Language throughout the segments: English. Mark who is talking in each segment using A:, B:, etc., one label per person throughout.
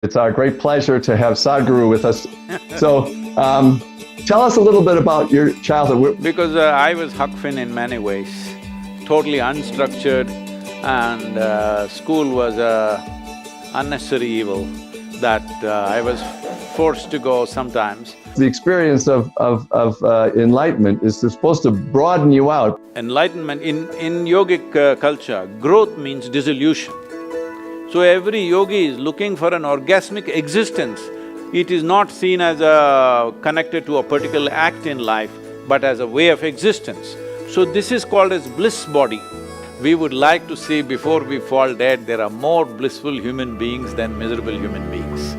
A: It's our great pleasure to have Sadhguru with us. So, tell us a little bit about your childhood.
B: Because I was Huck Finn in many ways, totally unstructured, and school was a unnecessary evil that I was forced to go sometimes.
A: The experience of enlightenment is supposed to broaden you out.
B: Enlightenment, in yogic culture, growth means dissolution. So every yogi is looking for an orgasmic existence. It is not seen as connected to a particular act in life, but as a way of existence. So this is called as bliss body. We would like to see before we fall dead, there are more blissful human beings than miserable human beings.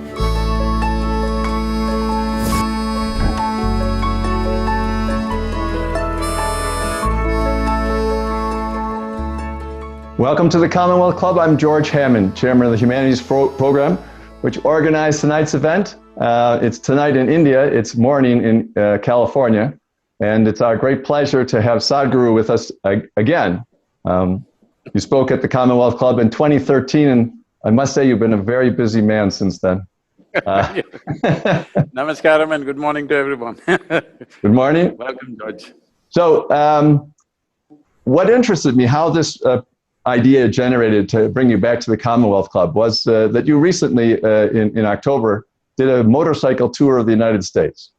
A: Welcome to the Commonwealth Club. I'm George Hammond, Chairman of the Humanities Program, which organized tonight's event. It's tonight in India, it's morning in California, and it's our great pleasure to have Sadhguru with us again. You spoke at the Commonwealth Club in 2013, and I must say you've been a very busy man since then.
B: Namaskaram and good morning to everyone.
A: Good morning.
B: Welcome, George.
A: So, what interested me, how this idea generated to bring you back to the Commonwealth Club was that you recently, in October, did a motorcycle tour of the United States.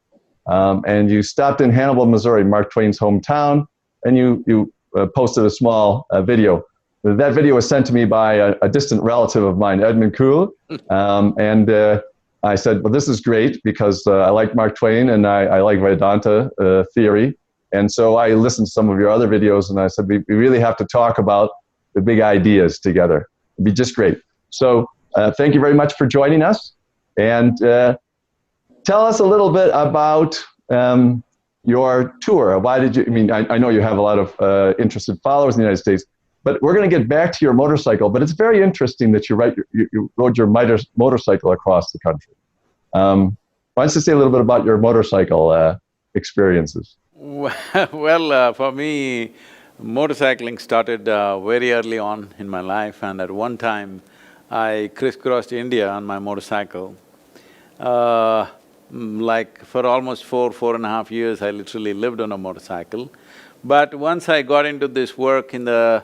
A: And you stopped in Hannibal, Missouri, Mark Twain's hometown, and you posted a small video. That video was sent to me by a distant relative of mine, Edmund Kuhl, and I said, well, this is great because I like Mark Twain and I like Vedanta theory. And so I listened to some of your other videos and I said, we really have to talk about the big ideas together. It'd be just great. So thank you very much for joining us. And tell us a little bit about your tour. Why did you, I know you have a lot of interested followers in the United States, but we're going to get back to your motorcycle, but it's very interesting that you rode your motorcycle across the country. Why don't you say a little bit about your motorcycle experiences?
B: Well, for me, motorcycling started very early on in my life, and at one time, I crisscrossed India on my motorcycle. Like for almost 4.5 years, I literally lived on a motorcycle. But once I got into this work in the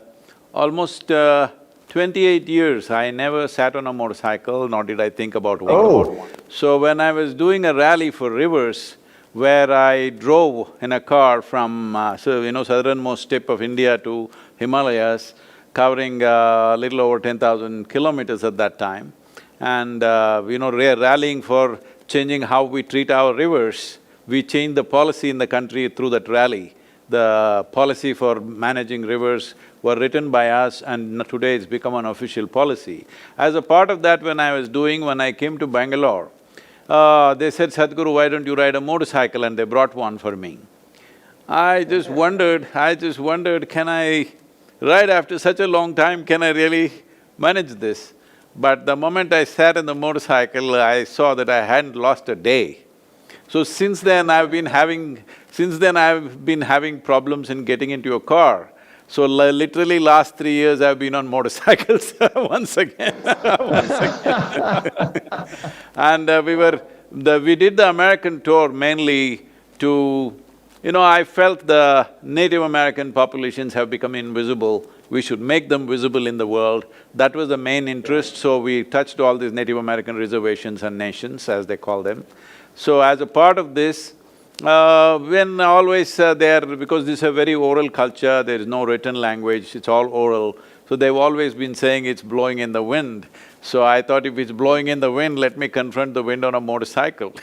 B: almost 28 years, I never sat on a motorcycle, nor did I think about one.
A: Oh.
B: So when I was doing a rally for rivers, where I drove in a car from, southernmost tip of India to Himalayas, covering a little over 10,000 kilometers at that time. And, rallying for changing how we treat our rivers. We changed the policy in the country through that rally. The policy for managing rivers were written by us, and today it's become an official policy. As a part of that, when I came to Bangalore, they said, Sadhguru, why don't you ride a motorcycle? And they brought one for me. I just wondered, can I ride after such a long time, can I really manage this? But the moment I sat in the motorcycle, I saw that I hadn't lost a day. So since then I've been having problems in getting into a car. So literally last 3 years I've been on motorcycles once again. And we did the American tour mainly to… I felt the Native American populations have become invisible. We should make them visible in the world. That was the main interest, so we touched all these Native American reservations and nations, as they call them. So as a part of this, when always because this is a very oral culture, there is no written language, it's all oral, so they've always been saying it's blowing in the wind. So I thought if it's blowing in the wind, let me confront the wind on a motorcycle.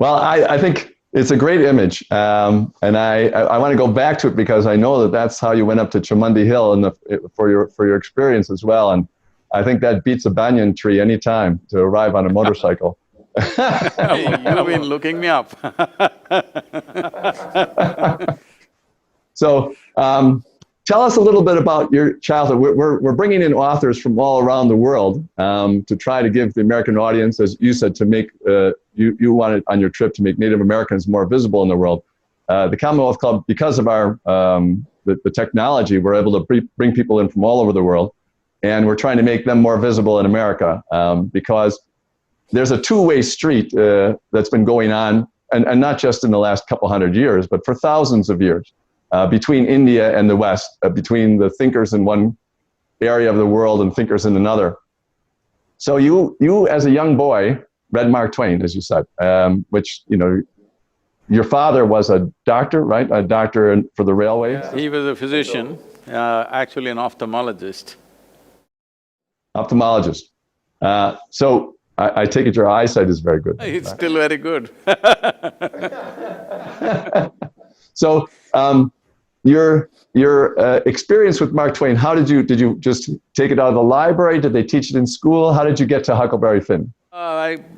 A: Well, I think it's a great image, and I want to go back to it because I know that that's how you went up to Chamundi Hill for your experience as well, and I think that beats a banyan tree any time to arrive on a motorcycle.
B: You've been looking me up.
A: So, tell us a little bit about your childhood. We're bringing in authors from all around the world to try to give the American audience, as you said, to make, you wanted on your trip to make Native Americans more visible in the world. The Commonwealth Club, because of our the technology, we're able to bring people in from all over the world. and we're trying to make them more visible in America, because there's a two-way street that's been going on, and not just in the last couple hundred years, but for thousands of years, between India and the West, between the thinkers in one area of the world and thinkers in another. So you as a young boy read Mark Twain, as you said, which, you know, your father was a doctor, right? A doctor for the railways?
B: He was a physician, actually an ophthalmologist.
A: Ophthalmologist. So I take it your eyesight is very good.
B: It's still very good.
A: So your experience with Mark Twain, how did you just take it out of the library? Did they teach it in school? How did you get to Huckleberry Finn?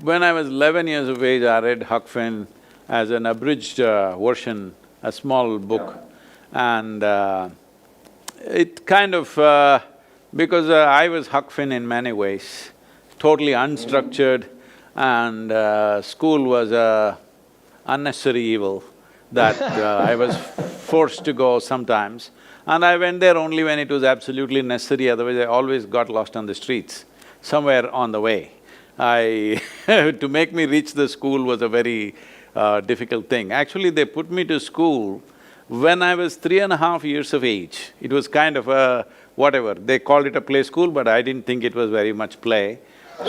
B: When I was 11 years of age, I read Huck Finn as an abridged version, a small book. And it kind of… because I was Huck Finn in many ways, totally unstructured, and school was a unnecessary evil that I was forced to go sometimes. And I went there only when it was absolutely necessary, otherwise I always got lost on the streets, somewhere on the way. To make me reach the school was a very difficult thing. Actually, they put me to school when I was 3.5 years of age. It was kind of a… whatever, they called it a play school, but I didn't think it was very much play.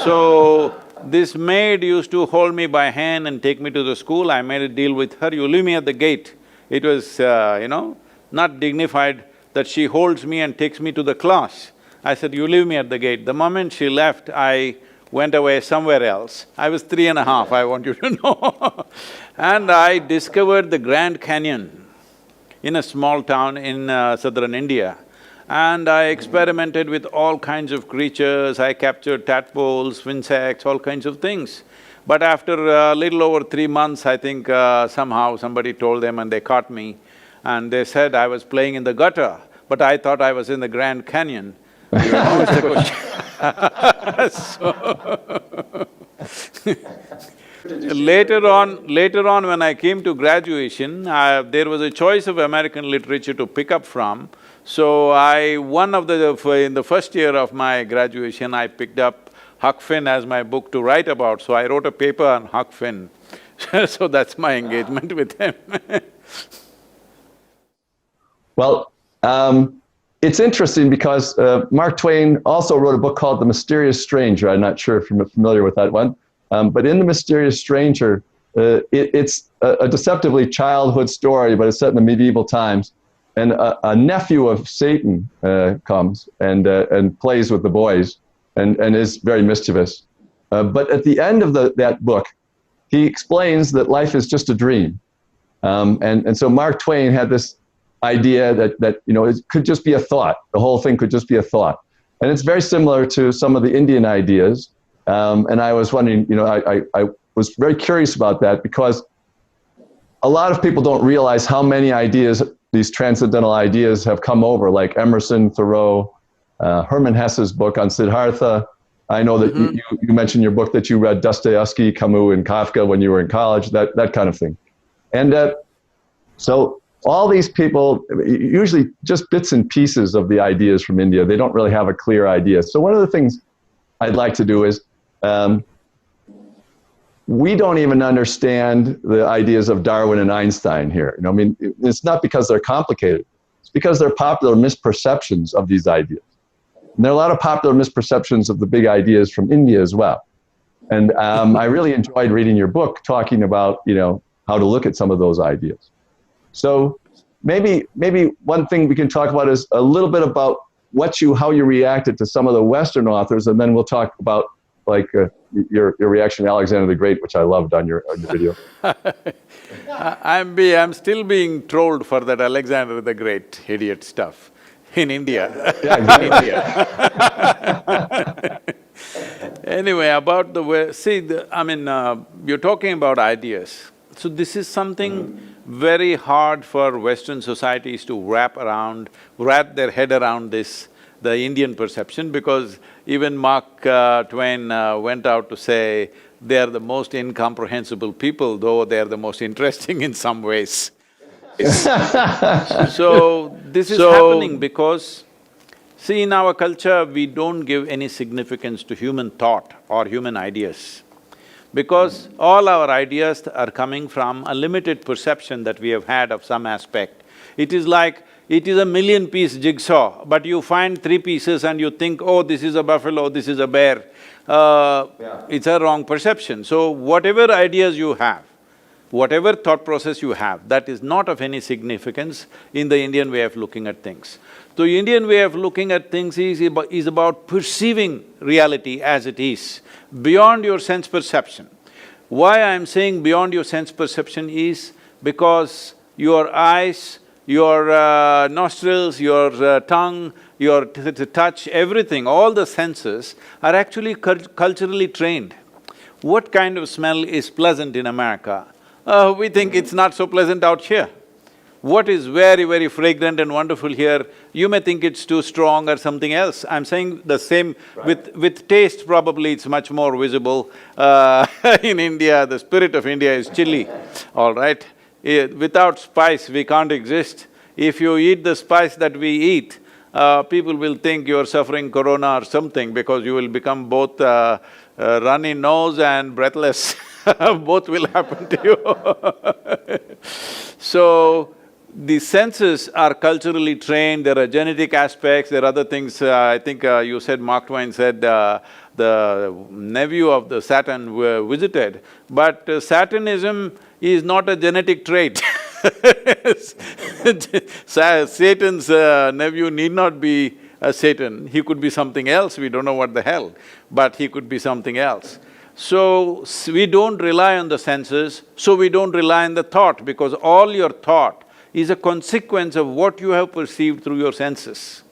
B: So, this maid used to hold me by hand and take me to the school. I made a deal with her, you leave me at the gate. It was, you know, not dignified that she holds me and takes me to the class. I said, you leave me at the gate. The moment she left, I went away somewhere else. I was 3.5, I want you to know. And I discovered the Grand Canyon in a small town in southern India. And I experimented with all kinds of creatures. I captured tadpoles, insects, all kinds of things. But after a little over 3 months, I think somehow somebody told them and they caught me. And they said I was playing in the gutter, but I thought I was in the Grand Canyon. You know, it's a question. Later on when I came to graduation, there was a choice of American literature to pick up from. So in the first year of my graduation, I picked up Huck Finn as my book to write about. So I wrote a paper on Huck Finn. So that's my engagement with him. Well,
A: it's interesting because Mark Twain also wrote a book called The Mysterious Stranger. I'm not sure if you're familiar with that one. But in The Mysterious Stranger, it's a deceptively childhood story, but it's set in the medieval times. And a nephew of Satan comes and plays with the boys and is very mischievous. But at the end of that book, he explains that life is just a dream. And so Mark Twain had this idea that you know, it could just be a thought. The whole thing could just be a thought. And it's very similar to some of the Indian ideas. And I was wondering, you know, I was very curious about that because a lot of people don't realize how many ideas, these transcendental ideas, have come over, like Emerson, Thoreau, Hermann Hesse's book on Siddhartha. I know that you mentioned your book that you read Dostoevsky, Camus, and Kafka when you were in college, that kind of thing. And so all these people, usually just bits and pieces of the ideas from India, they don't really have a clear idea. So one of the things I'd like to do is, we don't even understand the ideas of Darwin and Einstein here. You know, I mean, it's not because they're complicated. It's because they're popular misperceptions of these ideas. And there are a lot of popular misperceptions of the big ideas from India as well. And I really enjoyed reading your book, talking about, you know, how to look at some of those ideas. So maybe one thing we can talk about is a little bit about how you reacted to some of the Western authors, and then we'll talk about like your reaction to Alexander the Great, which I loved on your video.
B: I'm still being trolled for that Alexander the Great idiot stuff in India.
A: Yeah, exactly.
B: Anyway, about the way… see, you're talking about ideas. So this is something very hard for Western societies to wrap their head around this, the Indian perception, because even Mark Twain went out to say they are the most incomprehensible people, though they are the most interesting in some ways. So, this is happening because See, in our culture, we don't give any significance to human thought or human ideas, because all our ideas are coming from a limited perception that we have had of some aspect. It is like, it is a million-piece jigsaw, but you find three pieces and you think, oh, this is a buffalo, this is a bear. It's a wrong perception. So whatever ideas you have, whatever thought process you have, that is not of any significance in the Indian way of looking at things. The Indian way of looking at things is about perceiving reality as it is, beyond your sense perception. Why I'm saying beyond your sense perception is because your eyes, your nostrils, your tongue, your touch, everything, all the senses are actually culturally trained. What kind of smell is pleasant in America? We think it's not so pleasant out here. What is very, very fragrant and wonderful here, you may think it's too strong or something else. I'm saying the same… With taste, probably it's much more visible. In India, the spirit of India is chili, all right? Without spice, we can't exist. If you eat the spice that we eat, people will think you're suffering corona or something, because you will become both runny nose and breathless. Both will happen to you. So, the senses are culturally trained, there are genetic aspects, there are other things. I think you said, Mark Twain said, the nephew of the Saturn visited, but Saturnism is not a genetic trait. Satan's nephew need not be a Satan, he could be something else, we don't know what the hell, but he could be something else. So, we don't rely on the senses, so we don't rely on the thought, because all your thought is a consequence of what you have perceived through your senses.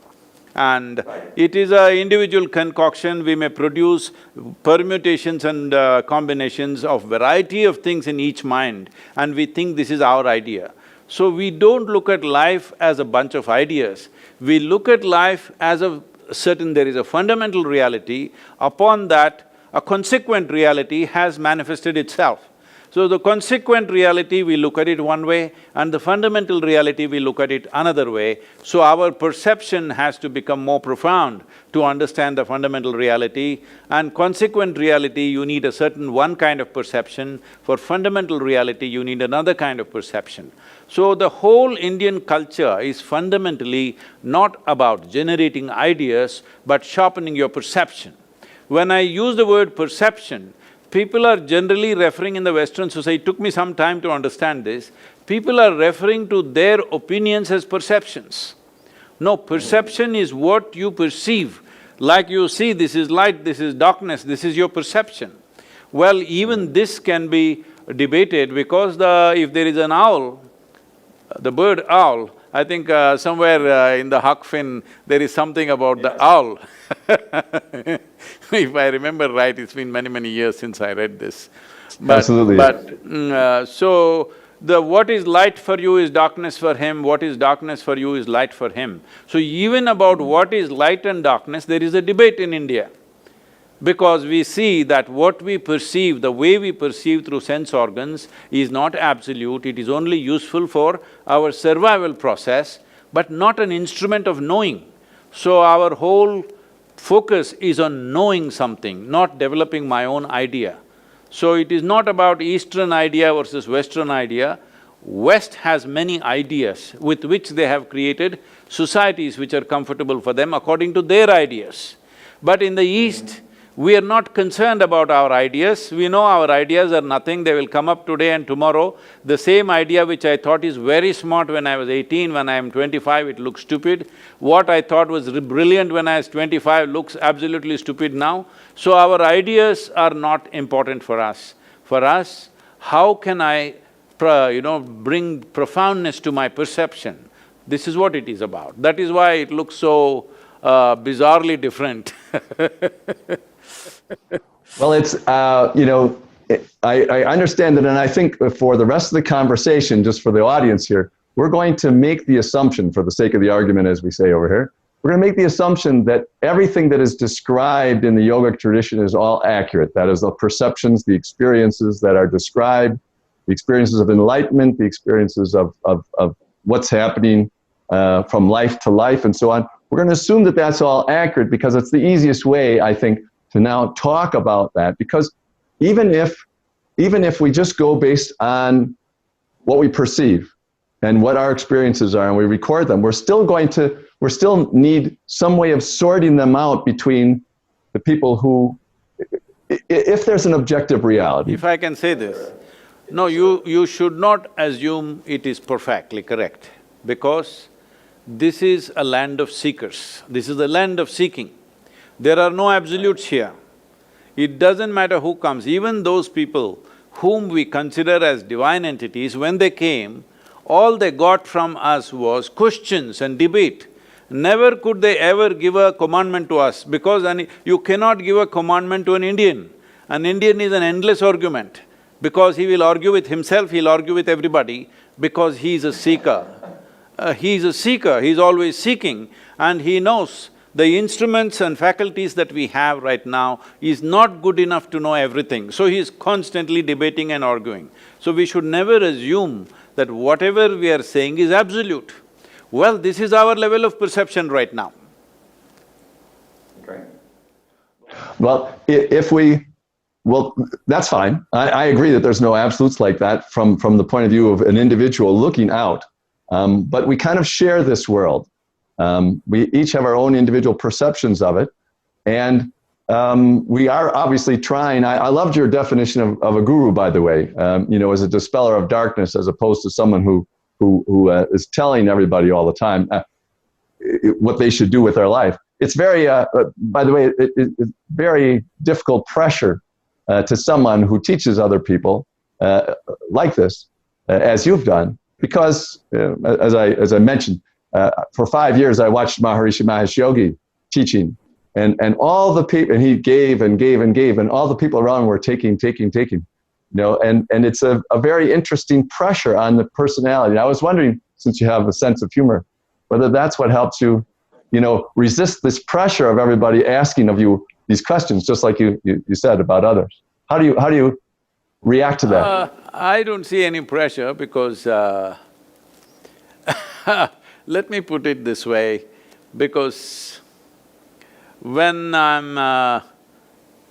B: And it is an individual concoction, we may produce permutations and combinations of variety of things in each mind, and we think this is our idea. So we don't look at life as a bunch of ideas, we look at life as a certain… there is a fundamental reality, upon that a consequent reality has manifested itself. So the consequent reality, we look at it one way, and the fundamental reality, we look at it another way. So our perception has to become more profound to understand the fundamental reality, and consequent reality, you need a certain one kind of perception. For fundamental reality, you need another kind of perception. So the whole Indian culture is fundamentally not about generating ideas, but sharpening your perception. When I use the word perception, people are generally referring in the Western society… it took me some time to understand this, people are referring to their opinions as perceptions. No, perception is what you perceive. Like you see, this is light, this is darkness, this is your perception. Well, even this can be debated, because if there is an owl, the bird owl, I think somewhere in the Huck Finn, there is something about the owl. If I remember right, it's been many, many years since I read this.
A: Absolutely.
B: So, what is light for you is darkness for him, what is darkness for you is light for him. So even about what is light and darkness, there is a debate in India. Because we see that what we perceive, the way we perceive through sense organs is not absolute, it is only useful for our survival process, but not an instrument of knowing. So our whole focus is on knowing something, not developing my own idea. So it is not about Eastern idea versus Western idea. West has many ideas with which they have created societies which are comfortable for them according to their ideas. But in the East, we are not concerned about our ideas, we know our ideas are nothing, they will come up today and tomorrow. The same idea which I thought is very smart when I was 18, when I am 25, it looks stupid. What I thought was brilliant when I was 25 looks absolutely stupid now. So our ideas are not important for us. For us, how can I bring profoundness to my perception? This is what it is about. That is why it looks so bizarrely different.
A: Well, it's… I understand it, and I think for the rest of the conversation, just for the audience here, we're going to make the assumption, for the sake of the argument, as we say over here, we're going to make the assumption that everything that is described in the yogic tradition is all accurate. That is, the perceptions, the experiences that are described, the experiences of enlightenment, the experiences of what's happening from life to life and so on, we're going to assume that that's all accurate because it's the easiest way, I think, to now talk about that. Because even if we just go based on what we perceive and what our experiences are and we record them, we're still need some way of sorting them out between the people who, if there's an objective reality.
B: If I can say this, no, you should not assume it is perfectly correct, because this is a land of seekers, this is a land of seeking. There are no absolutes here. It doesn't matter who comes, even those people whom we consider as divine entities, when they came, all they got from us was questions and debate. Never could they ever give a commandment to us, because you cannot give a commandment to an Indian. An Indian is an endless argument, because he will argue with himself, he'll argue with everybody, because he is a seeker. He is a seeker, he is always seeking, and he knows the instruments and faculties that we have right now is not good enough to know everything. So he is constantly debating and arguing. So we should never assume that whatever we are saying is absolute. Well, this is our level of perception right now.
A: Okay. Well, well, that's fine. I agree that there's no absolutes like that from the point of view of an individual looking out. But we kind of share this world. We each have our own individual perceptions of it. And we are obviously trying. I loved your definition of a guru, by the way, as a dispeller of darkness, as opposed to someone who is telling everybody all the time what they should do with their life. It's very, by the way, it's very difficult pressure to someone who teaches other people like this, as you've done, because as I mentioned, for 5 years I watched Maharishi Mahesh Yogi teaching, and all the people, and he gave and gave and gave, and all the people around were taking. And it's a very interesting pressure on the personality. And I was wondering, since you have a sense of humor, whether that's what helps you, resist this pressure of everybody asking of you these questions, just like you said about others. How do you react to that?
B: I don't see any pressure, because let me put it this way, because when I'm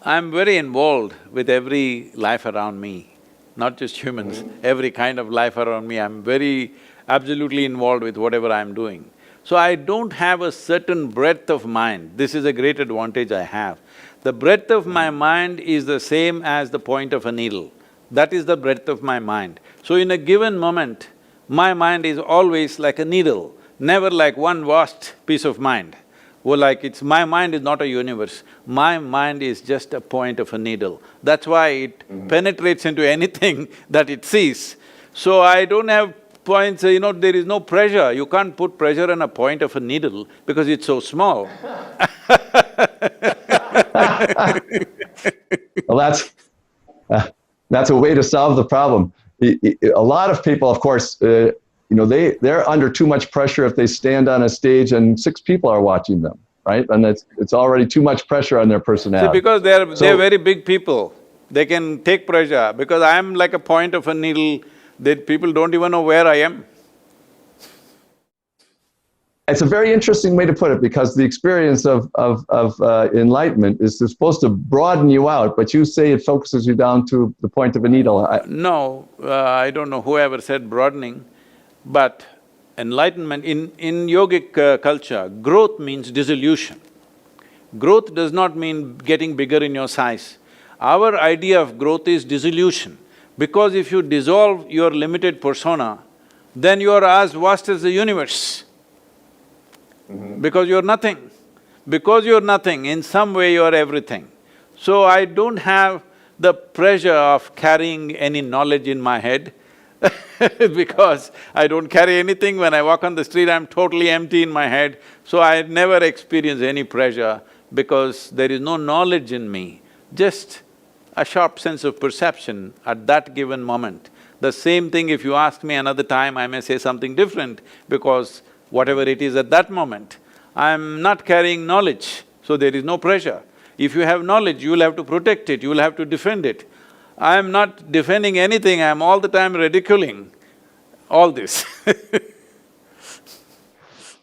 B: very involved with every life around me, not just humans, every kind of life around me, I'm very absolutely involved with whatever I'm doing. So I don't have a certain breadth of mind. This is a great advantage I have. The breadth of my mind is the same as the point of a needle. That is the breadth of my mind. So in a given moment, my mind is always like a needle, never like one vast piece of mind. Well, my mind is not a universe, my mind is just a point of a needle. That's why it penetrates into anything that it sees. So I don't have points, there is no pressure. You can't put pressure on a point of a needle because it's so small.
A: Well, that's a way to solve the problem. A lot of people, of course, they're under too much pressure if they stand on a stage and 6 people are watching them, right? And it's already too much pressure on their personality.
B: See, because they're very big people, they can take pressure. Because I'm like a point of a needle, that people don't even know where I am.
A: It's a very interesting way to put it, because the experience of enlightenment is supposed to broaden you out, but you say it focuses you down to the point of a needle.
B: No, I don't know whoever said broadening, but enlightenment, in yogic culture, growth means dissolution. Growth does not mean getting bigger in your size. Our idea of growth is dissolution, because if you dissolve your limited persona, then you are as vast as the universe. Because you're nothing. Because you're nothing, in some way you're everything. So I don't have the pressure of carrying any knowledge in my head because I don't carry anything. When I walk on the street, I'm totally empty in my head. So I never experience any pressure because there is no knowledge in me, just a sharp sense of perception at that given moment. The same thing, if you ask me another time, I may say something different, because whatever it is at that moment, I'm not carrying knowledge, so there is no pressure. If you have knowledge, you'll have to protect it, you'll have to defend it. I'm not defending anything, I'm all the time ridiculing all this.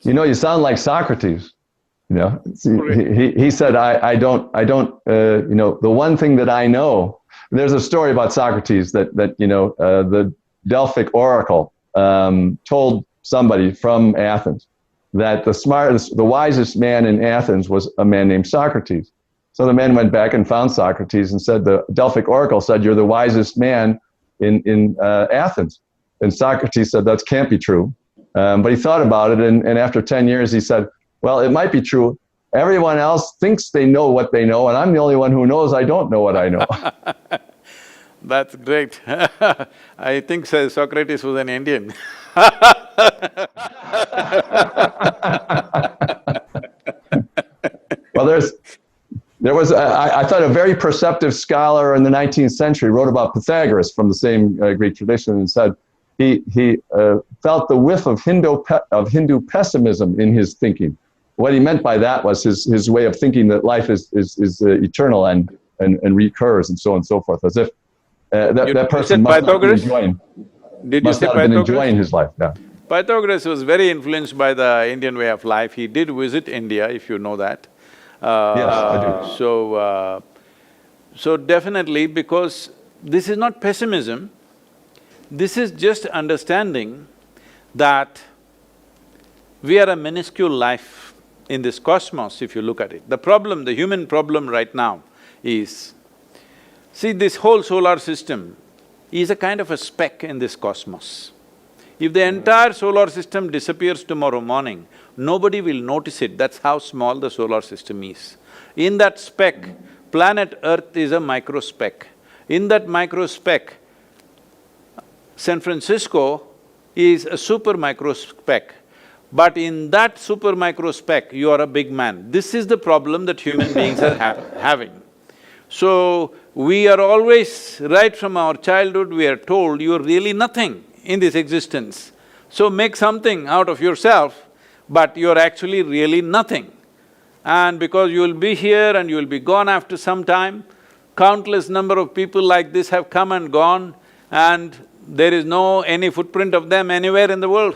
A: You sound like Socrates. You know, he said, I don't, you know, the one thing that I know, there's a story about Socrates that you know, the Delphic oracle told somebody from Athens that the smartest, the wisest man in Athens was a man named Socrates. So the man went back and found Socrates and said, the Delphic oracle said, you're the wisest man in Athens. And Socrates said, that can't be true. But he thought about it, and after 10 years, he said, well, it might be true. Everyone else thinks they know what they know, and I'm the only one who knows I don't know what I know.
B: That's great. I think Socrates was an Indian.
A: Well, there was, I thought, a very perceptive scholar in the 19th century wrote about Pythagoras from the same Greek tradition and said he felt the whiff of Hindu pessimism in his thinking. What he meant by that was his way of thinking that life is eternal and recurs and so on and so forth, as if that person must not be enjoying, must not have been enjoying his life. Yeah.
B: Pythagoras was very influenced by the Indian way of life. He did visit India, if you know that.
A: Yes, I do.
B: So definitely, because this is not pessimism, this is just understanding that we are a minuscule life in this cosmos, if you look at it. The problem, the human problem right now is, see, this whole solar system is a kind of a speck in this cosmos. If the entire solar system disappears tomorrow morning, nobody will notice it, that's how small the solar system is. In that speck, planet Earth is a micro speck. In that micro speck, San Francisco is a super micro speck. But in that super micro speck, you are a big man. This is the problem that human beings are having. So, we are always, right from our childhood, we are told you're really nothing in this existence. So make something out of yourself, but you're actually really nothing. And because you will be here and you will be gone after some time, countless number of people like this have come and gone, and there is no any footprint of them anywhere in the world.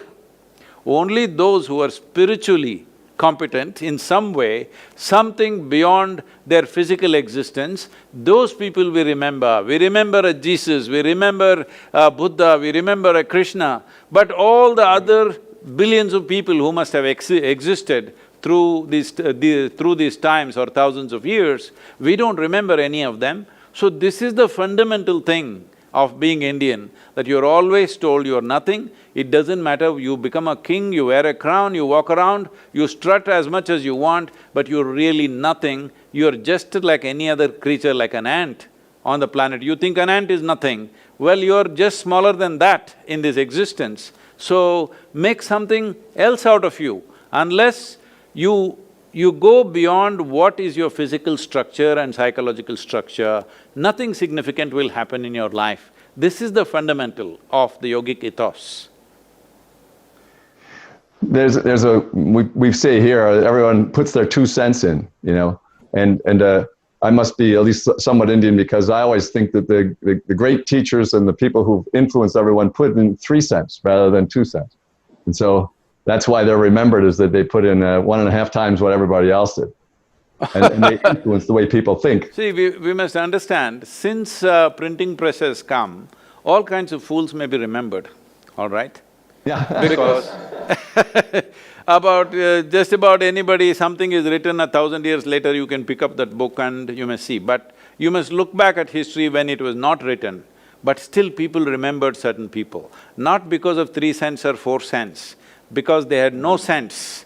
B: Only those who are spiritually competent in some way, something beyond their physical existence, those people we remember. We remember a Jesus, we remember a Buddha, we remember a Krishna, but all the other billions of people who must have existed through these times or thousands of years, we don't remember any of them. So this is the fundamental thing of being Indian, that you're always told you're nothing. It doesn't matter, you become a king, you wear a crown, you walk around, you strut as much as you want, but you're really nothing. You're just like any other creature, like an ant on the planet. You think an ant is nothing, well, you're just smaller than that in this existence. So, make something else out of you. Unless you go beyond what is your physical structure and psychological structure, nothing significant will happen in your life. This is the fundamental of the yogic ethos.
A: We say here, everyone puts their 2 cents in, you know, and I must be at least somewhat Indian because I always think that the great teachers and the people who've influenced everyone put in 3 cents rather than 2 cents. And so that's why they're remembered, is that they put in 1.5 times what everybody else did. And they influence the way people think.
B: See, we must understand, since printing press has come, all kinds of fools may be remembered, all right?
A: Yeah.
B: Because just about anybody, something is written 1,000 years later, you can pick up that book and you may see. But you must look back at history when it was not written, but still people remembered certain people. Not because of 3 cents or 4 cents, because they had no sense.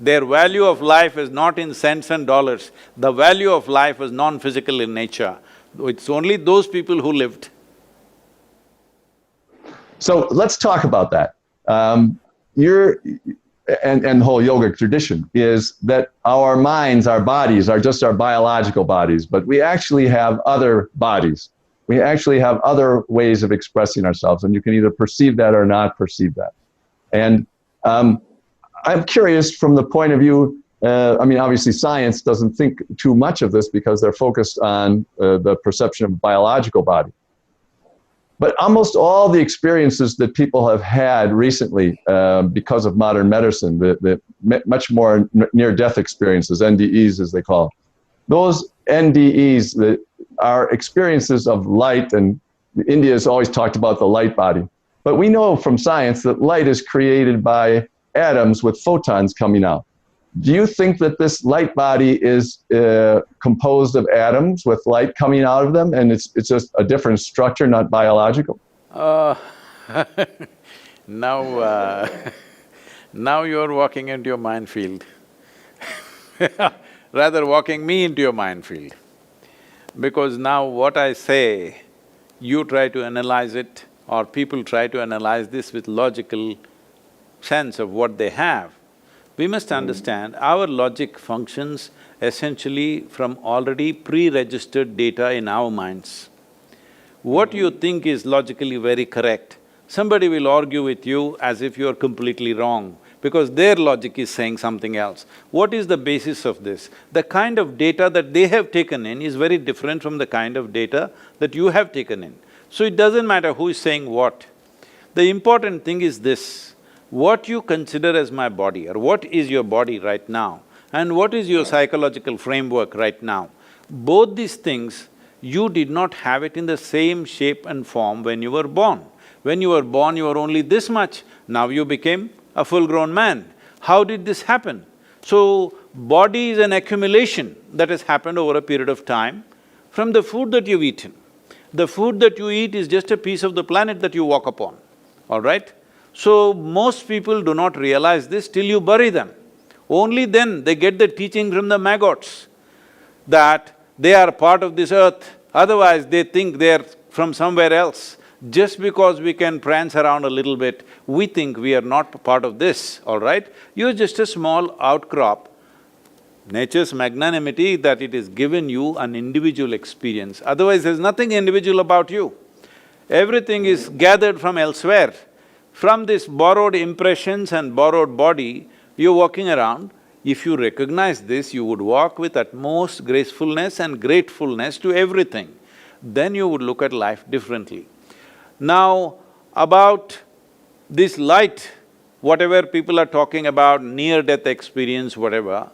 B: Their value of life is not in cents and dollars. The value of life was non-physical in nature. It's only those people who lived.
A: So let's talk about that. And the whole yogic tradition is that our minds, our bodies are just our biological bodies, but we actually have other bodies. We actually have other ways of expressing ourselves, and you can either perceive that or not perceive that. And I'm curious from the point of view, I mean, obviously science doesn't think too much of this because they're focused on the perception of biological body. But almost all the experiences that people have had recently because of modern medicine, the much more near-death experiences, NDEs as they call, those NDEs that are experiences of light, and India has always talked about the light body. But we know from science that light is created by atoms with photons coming out. Do you think that this light body is composed of atoms with light coming out of them, and it's just a different structure, not biological?
B: Uh, now, now you're walking into your minefield rather walking me into your minefield. Because now what I say, you try to analyze it, or people try to analyze this with logical sense of what they have. We must understand our logic functions essentially from already pre-registered data in our minds. What you think is logically very correct, somebody will argue with you as if you are completely wrong, because their logic is saying something else. What is the basis of this? The kind of data that they have taken in is very different from the kind of data that you have taken in. So it doesn't matter who is saying what. The important thing is this: what you consider as my body, or what is your body right now, and what is your psychological framework right now, both these things, you did not have it in the same shape and form when you were born. When you were born, you were only this much, now you became a full-grown man. How did this happen? So, body is an accumulation that has happened over a period of time from the food that you've eaten. The food that you eat is just a piece of the planet that you walk upon, all right? So, most people do not realize this till you bury them. Only then they get the teaching from the maggots that they are part of this earth, otherwise they think they are from somewhere else. Just because we can prance around a little bit, we think we are not part of this, all right? You're just a small outcrop. Nature's magnanimity that it has given you an individual experience, otherwise there's nothing individual about you. Everything is gathered from elsewhere. From this borrowed impressions and borrowed body, you're walking around. If you recognize this, you would walk with utmost gracefulness and gratefulness to everything. Then you would look at life differently. Now, about this light, whatever people are talking about, near-death experience, whatever,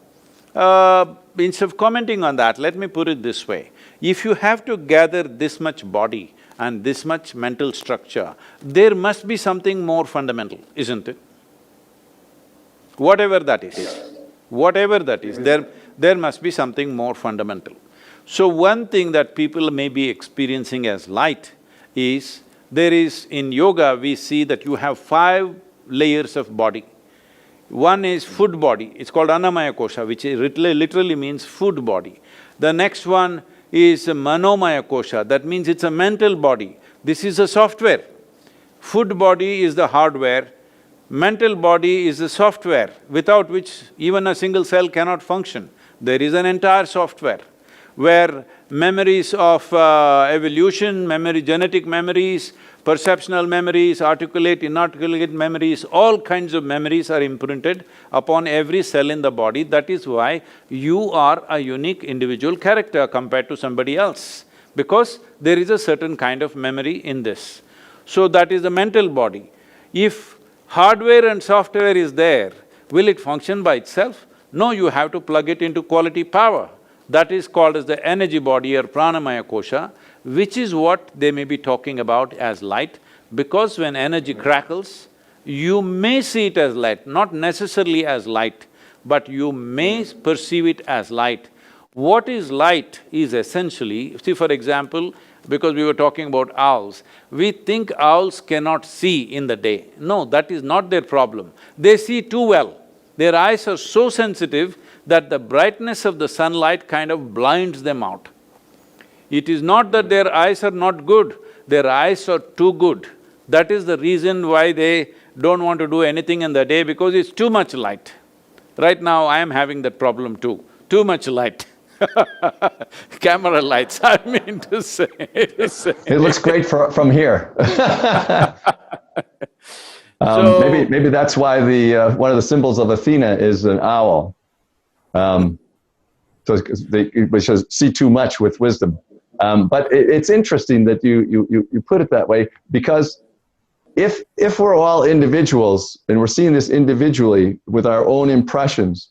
B: instead of commenting on that, let me put it this way. If you have to gather this much body and this much mental structure, there must be something more fundamental, isn't it? Whatever that is, there must be something more fundamental. So one thing that people may be experiencing as light is, there is… in yoga we see that you have 5 layers of body. One is food body, it's called Annamaya Kosha, which literally means food body. The next one is Manomaya Kosha, that means it's a mental body. This is a software. Food body is the hardware, mental body is the software, without which even a single cell cannot function. There is an entire software where memories of evolution, genetic memories, perceptual memories, articulate, inarticulate memories, all kinds of memories are imprinted upon every cell in the body. That is why you are a unique individual character compared to somebody else, because there is a certain kind of memory in this. So that is the mental body. If hardware and software is there, will it function by itself? No, you have to plug it into quality power. That is called as the energy body or pranamaya kosha, which is what they may be talking about as light, because when energy crackles, you may see it as light, not necessarily as light, but you may perceive it as light. What is light is essentially… see, for example, because we were talking about owls, we think owls cannot see in the day. No, that is not their problem. They see too well. Their eyes are so sensitive that the brightness of the sunlight kind of blinds them out. It is not that their eyes are not good, their eyes are too good. That is the reason why they don't want to do anything in the day, because it's too much light. Right now, I am having that problem too, too much light. Camera lights, I mean to say.
A: It looks great from here. Maybe that's why one of the symbols of Athena is an owl. So they see too much with wisdom. But it's interesting that you put it that way, because if we're all individuals and we're seeing this individually with our own impressions,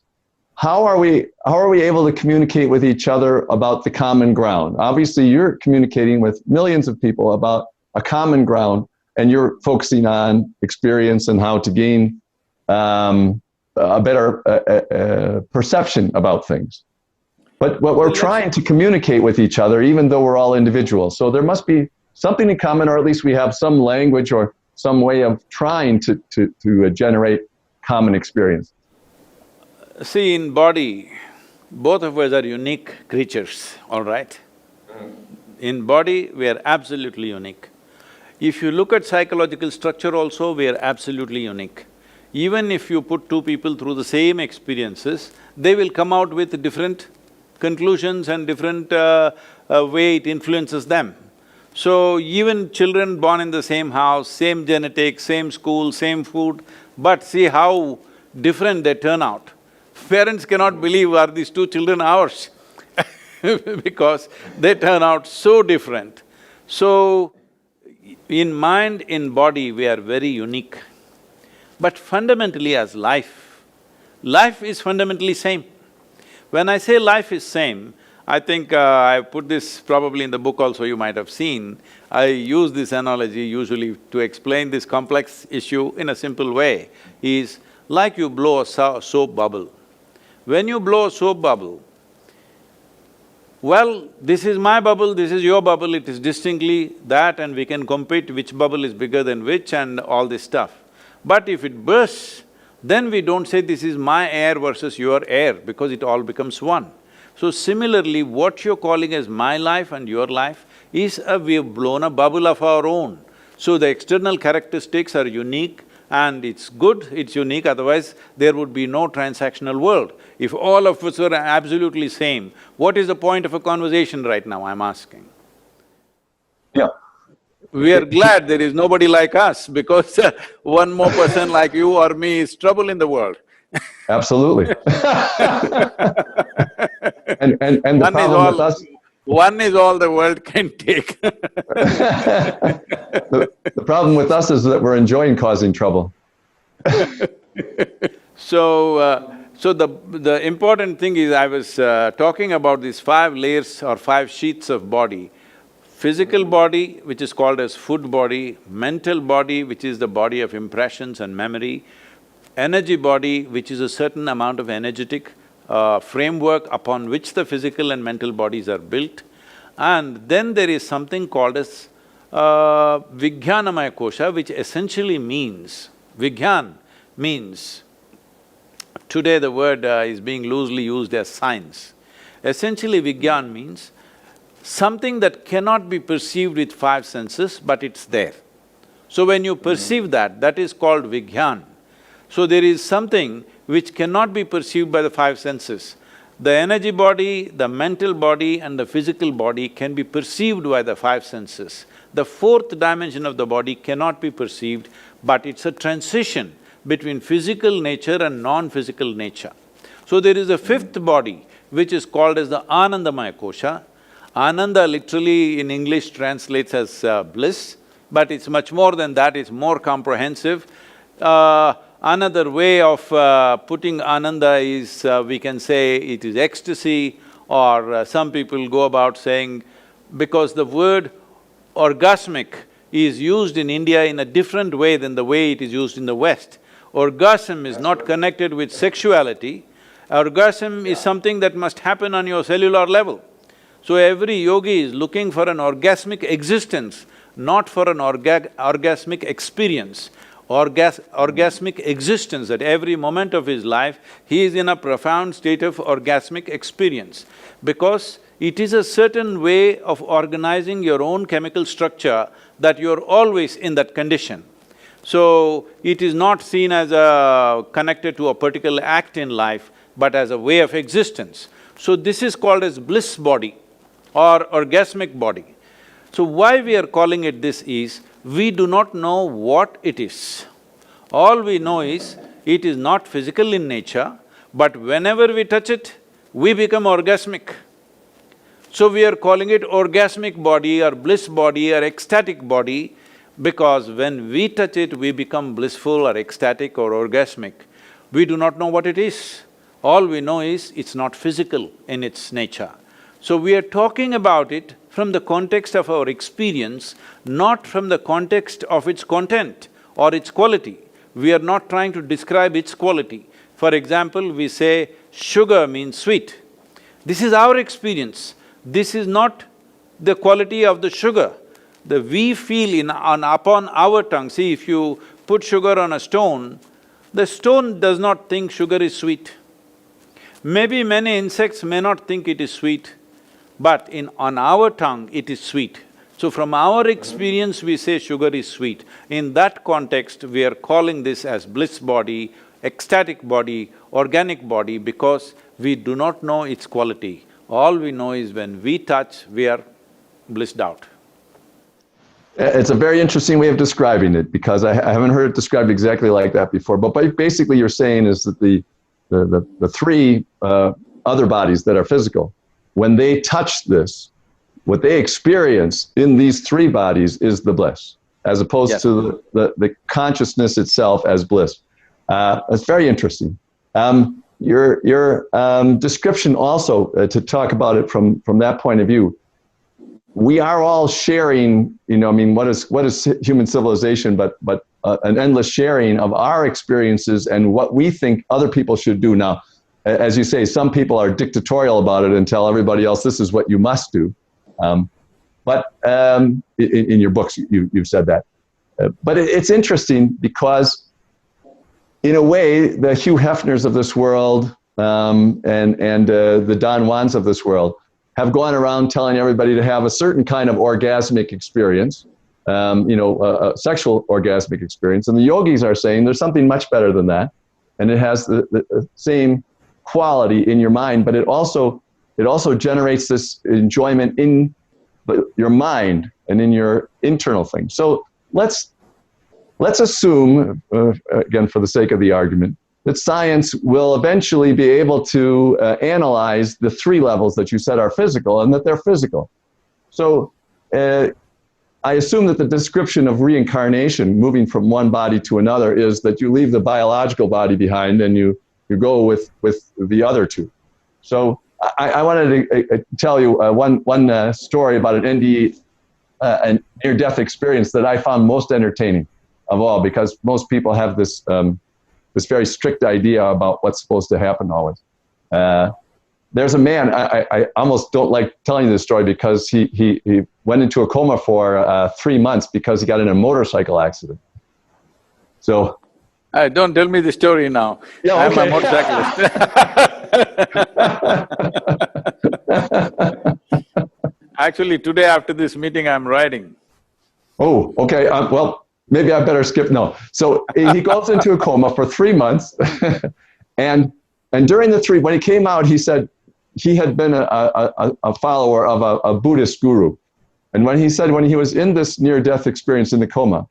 A: how are we able to communicate with each other about the common ground? Obviously, you're communicating with millions of people about a common ground, and you're focusing on experience and how to gain a better perception about things. But we're trying to communicate with each other, even though we're all individuals. So there must be something in common, or at least we have some language or some way of trying to generate common experience.
B: See, in body, both of us are unique creatures, all right? In body, we are absolutely unique. If you look at psychological structure also, we are absolutely unique. Even if you put two people through the same experiences, they will come out with different conclusions and different way it influences them. So even children born in the same house, same genetics, same school, same food, but see how different they turn out. Parents cannot believe, are these two children ours? Because they turn out so different. So, in mind, in body, we are very unique. But fundamentally as life, life is fundamentally same. When I say life is same, I think I put this probably in the book also, you might have seen. I use this analogy usually to explain this complex issue in a simple way, is like you blow a soap bubble. When you blow a soap bubble, well, this is my bubble, this is your bubble, it is distinctly that, and we can compete which bubble is bigger than which and all this stuff. But if it bursts, then we don't say this is my air versus your air, because it all becomes one. So similarly, what you're calling as my life and your life is we have blown a bubble of our own. So the external characteristics are unique, and it's good, it's unique, otherwise there would be no transactional world. If all of us were absolutely same, what is the point of a conversation right now, I'm asking?
A: Yeah.
B: We are glad there is nobody like us, because one more person like you or me is trouble in the world.
A: Absolutely. And the problem with us…
B: One is all the world can take.
A: The problem with us is that we're enjoying causing trouble.
B: So the important thing is, I was talking about these 5 layers or 5 sheets of body. Physical body, which is called as food body; mental body, which is the body of impressions and memory; energy body, which is a certain amount of energetic framework upon which the physical and mental bodies are built. And then there is something called as Vijnanamaya Kosha, which essentially means… Vijnan means… today the word is being loosely used as science. Essentially, Vijnan means something that cannot be perceived with 5 senses, but it's there. So when you perceive that, that is called Vijnan. So there is something which cannot be perceived by the 5 senses. The energy body, the mental body and the physical body can be perceived by the 5 senses. The 4th dimension of the body cannot be perceived, but it's a transition between physical nature and non-physical nature. So there is a 5th body, which is called as the Anandamaya Kosha. Ananda literally in English translates as bliss, but it's much more than that, it's more comprehensive. Another way of putting Ananda is, we can say it is ecstasy, or some people go about saying… because the word orgasmic is used in India in a different way than the way it is used in the West. Orgasm is not connected with sexuality, orgasm is something that must happen on your cellular level. So every yogi is looking for an orgasmic existence, not for an orgasmic experience. Orgasmic existence, at every moment of his life, he is in a profound state of orgasmic experience, because it is a certain way of organizing your own chemical structure that you're always in that condition. So, it is not seen as connected to a particular act in life, but as a way of existence. So this is called as bliss body or orgasmic body. So why we are calling it this is, we do not know what it is. All we know is, it is not physical in nature, but whenever we touch it, we become orgasmic. So we are calling it orgasmic body or bliss body or ecstatic body because when we touch it, we become blissful or ecstatic or orgasmic. We do not know what it is. All we know is it's not physical in its nature. So we are talking about it from the context of our experience, not from the context of its content or its quality. We are not trying to describe its quality. For example, we say sugar means sweet. This is our experience. This is not the quality of the sugar. We feel upon our tongue, see, if you put sugar on a stone, the stone does not think sugar is sweet. Maybe many insects may not think it is sweet, but on our tongue it is sweet. So from our experience we say sugar is sweet. In that context, we are calling this as bliss body, ecstatic body, organic body because we do not know its quality. All we know is when we touch, we are blissed out.
A: It's a very interesting way of describing it because I haven't heard it described exactly like that before. But basically you're saying is that the three other bodies that are physical, when they touch this, what they experience in these three bodies is the bliss, as opposed
B: Yes.
A: to the consciousness itself as bliss. It's very interesting. Your description also, to talk about it from that point of view, we are all sharing, I mean, what is human civilization but an endless sharing of our experiences and what we think other people should do. Now, as you say, some people are dictatorial about it and tell everybody else this is what you must do. But in your books, you've said that. But it's interesting because, in a way, the Hugh Hefners of this world and the Don Juans of this world have gone around telling everybody to have a certain kind of orgasmic experience, a sexual orgasmic experience. And the yogis are saying there's something much better than that. And it has the same quality in your mind, but it also generates this enjoyment in your mind and in your internal thing. So let's assume, again, for the sake of the argument, that science will eventually be able to analyze the three levels that you said are physical and that they're physical. So I assume that the description of reincarnation, moving from one body to another, is that you leave the biological body behind and you go with the other two. So I wanted to tell you one story about an NDE, a near-death experience that I found most entertaining of all, because most people have this very strict idea about what's supposed to happen always. There's a man, I almost don't like telling this story because he went into a coma for 3 months because he got in a motorcycle accident. So.
B: Don't tell me the story now.
A: Yeah, okay.
B: I'm a motorcyclist. Actually, today after this meeting, I'm riding.
A: Oh, okay. Well, maybe I better skip. No. So he goes into a coma for 3 months. and during the when he came out, he said he had been a follower of a Buddhist guru. And when he was in this near-death experience in the coma,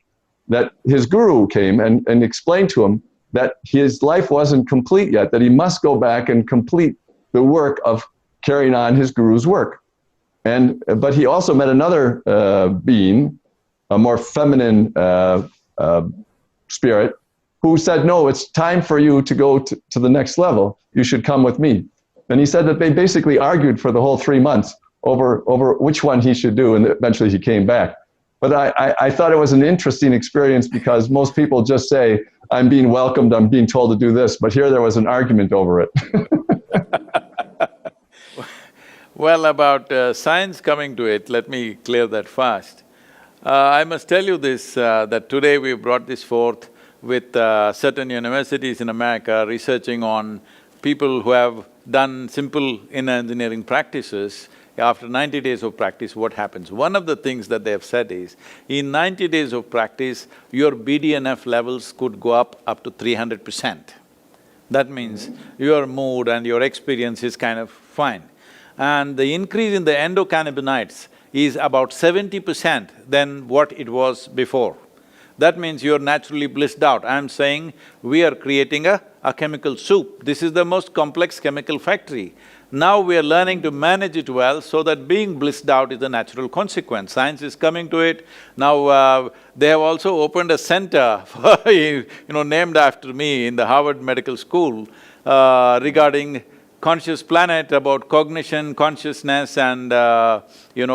A: that his guru came and explained to him that his life wasn't complete yet, that he must go back and complete the work of carrying on his guru's work. But he also met another being, a more feminine spirit, who said, no, it's time for you to go to the next level. You should come with me. And he said that they basically argued for the whole 3 months over which one he should do, and eventually he came back. But I thought it was an interesting experience because most people just say, I'm being welcomed, I'm being told to do this, but here there was an argument over it.
B: Well, about science coming to it, let me clear that fast. I must tell you this, that today we brought this forth with certain universities in America researching on people who have done simple inner engineering practices. After 90 days of practice, what happens? One of the things that they have said is, in 90 days of practice, your BDNF levels could go up to 300%. That means your mood and your experience is kind of fine. And the increase in the endocannabinoids is about 70% than what it was before. That means you're naturally blissed out. I'm saying we are creating a chemical soup. This is the most complex chemical factory. Now we are learning to manage it well so that being blissed out is a natural consequence. Science is coming to it. Now they have also opened a center for named after me in the Harvard Medical School regarding conscious planet, about cognition, consciousness and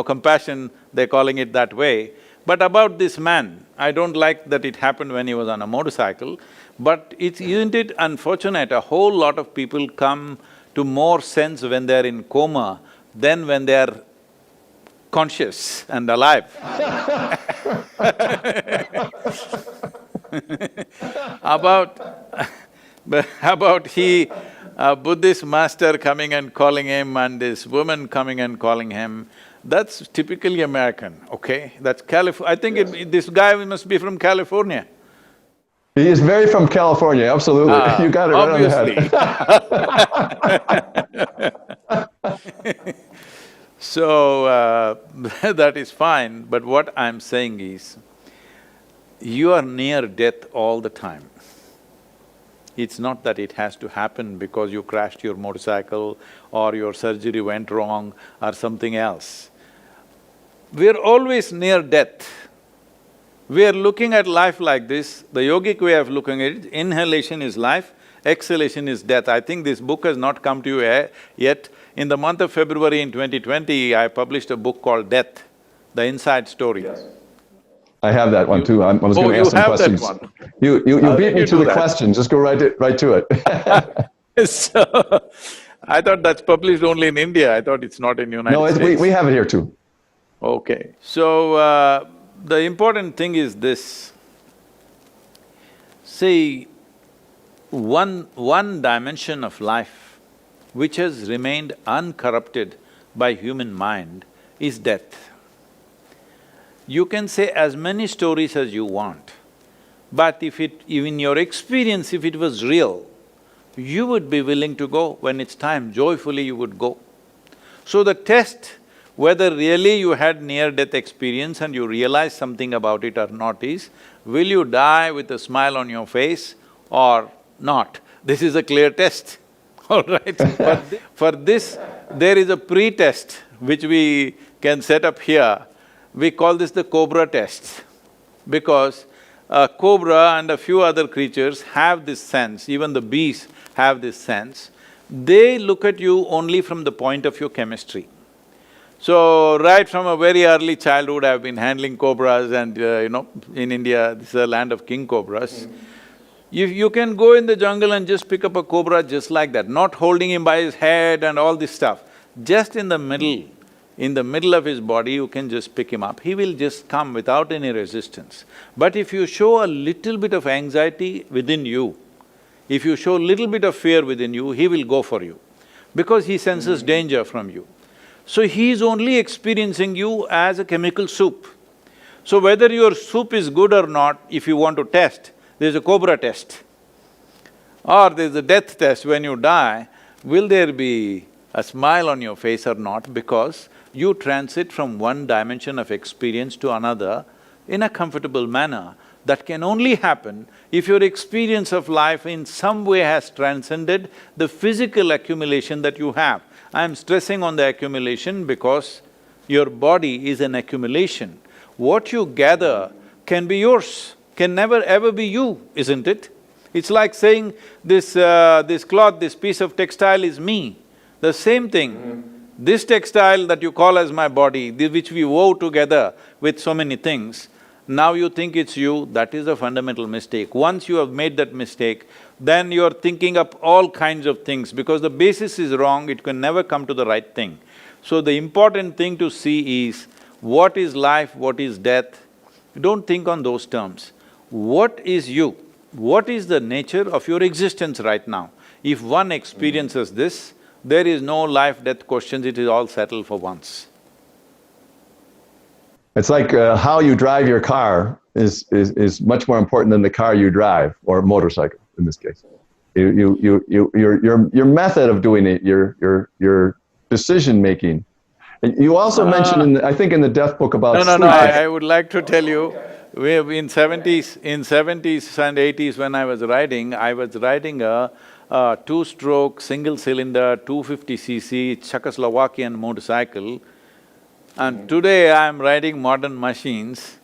B: compassion, they're calling it that way. But about this man, I don't like that it happened when he was on a motorcycle, but isn't it unfortunate, a whole lot of people come to more sense when they're in coma than when they're conscious and alive. About Buddhist master coming and calling him and this woman coming and calling him, that's typically American, okay? That's I think this guy must be from California.
A: He is very from California, absolutely. You got it right on
B: the head. So, that is fine, but what I'm saying is, you are near death all the time. It's not that it has to happen because you crashed your motorcycle or your surgery went wrong or something else. We're always near death. We are looking at life like this, the yogic way of looking at it, inhalation is life, exhalation is death. I think this book has not come to you yet. In the month of February in 2020, I published a book called Death, The Inside Story.
A: Yes. I have that one too. I was going to ask some questions. You beat me to the question, just go right to it.
B: So, I thought that's published only in India, I thought it's not in United States.
A: No, we have it here too.
B: Okay. So, the important thing is this. See, one dimension of life which has remained uncorrupted by human mind is death. You can say as many stories as you want, but in your experience, if it was real, you would be willing to go when it's time, joyfully you would go. So the test whether really you had near-death experience and you realize something about it or not is, will you die with a smile on your face or not? This is a clear test, all right? For this, there is a pre-test which we can set up here. We call this the cobra test, because a cobra and a few other creatures have this sense, even the bees have this sense. They look at you only from the point of your chemistry. So, right from a very early childhood, I've been handling cobras and in India, this is a land of king cobras. You can go in the jungle and just pick up a cobra just like that, not holding him by his head and all this stuff. Just in the middle of his body, you can just pick him up. He will just come without any resistance. But if you show a little bit of anxiety within you, if you show a little bit of fear within you, he will go for you, because he senses danger from you. So he is only experiencing you as a chemical soup. So whether your soup is good or not, if you want to test, there's a cobra test. Or there's a death test when you die, will there be a smile on your face or not, because you transit from one dimension of experience to another in a comfortable manner. That can only happen if your experience of life in some way has transcended the physical accumulation that you have. I'm stressing on the accumulation because your body is an accumulation. What you gather can be yours, can never ever be you, isn't it? It's like saying, this cloth, this piece of textile is me. The same thing, this textile that you call as my body, which we wove together with so many things, now you think it's you, that is a fundamental mistake. Once you have made that mistake, then you're thinking up all kinds of things, because the basis is wrong, it can never come to the right thing. So the important thing to see is, what is life, what is death? Don't think on those terms. What is you? What is the nature of your existence right now? If one experiences this, there is no life-death questions, it is all settled for once.
A: It's like how you drive your car is much more important than the car you drive, or motorcycle in this case. Your method of doing it, your decision making. You also mentioned I think in the death book about sleep.
B: No, I would like to tell you, in 70s and 80s when I was riding a two-stroke, single-cylinder, 250cc Czechoslovakian motorcycle, and today I'm riding modern machines,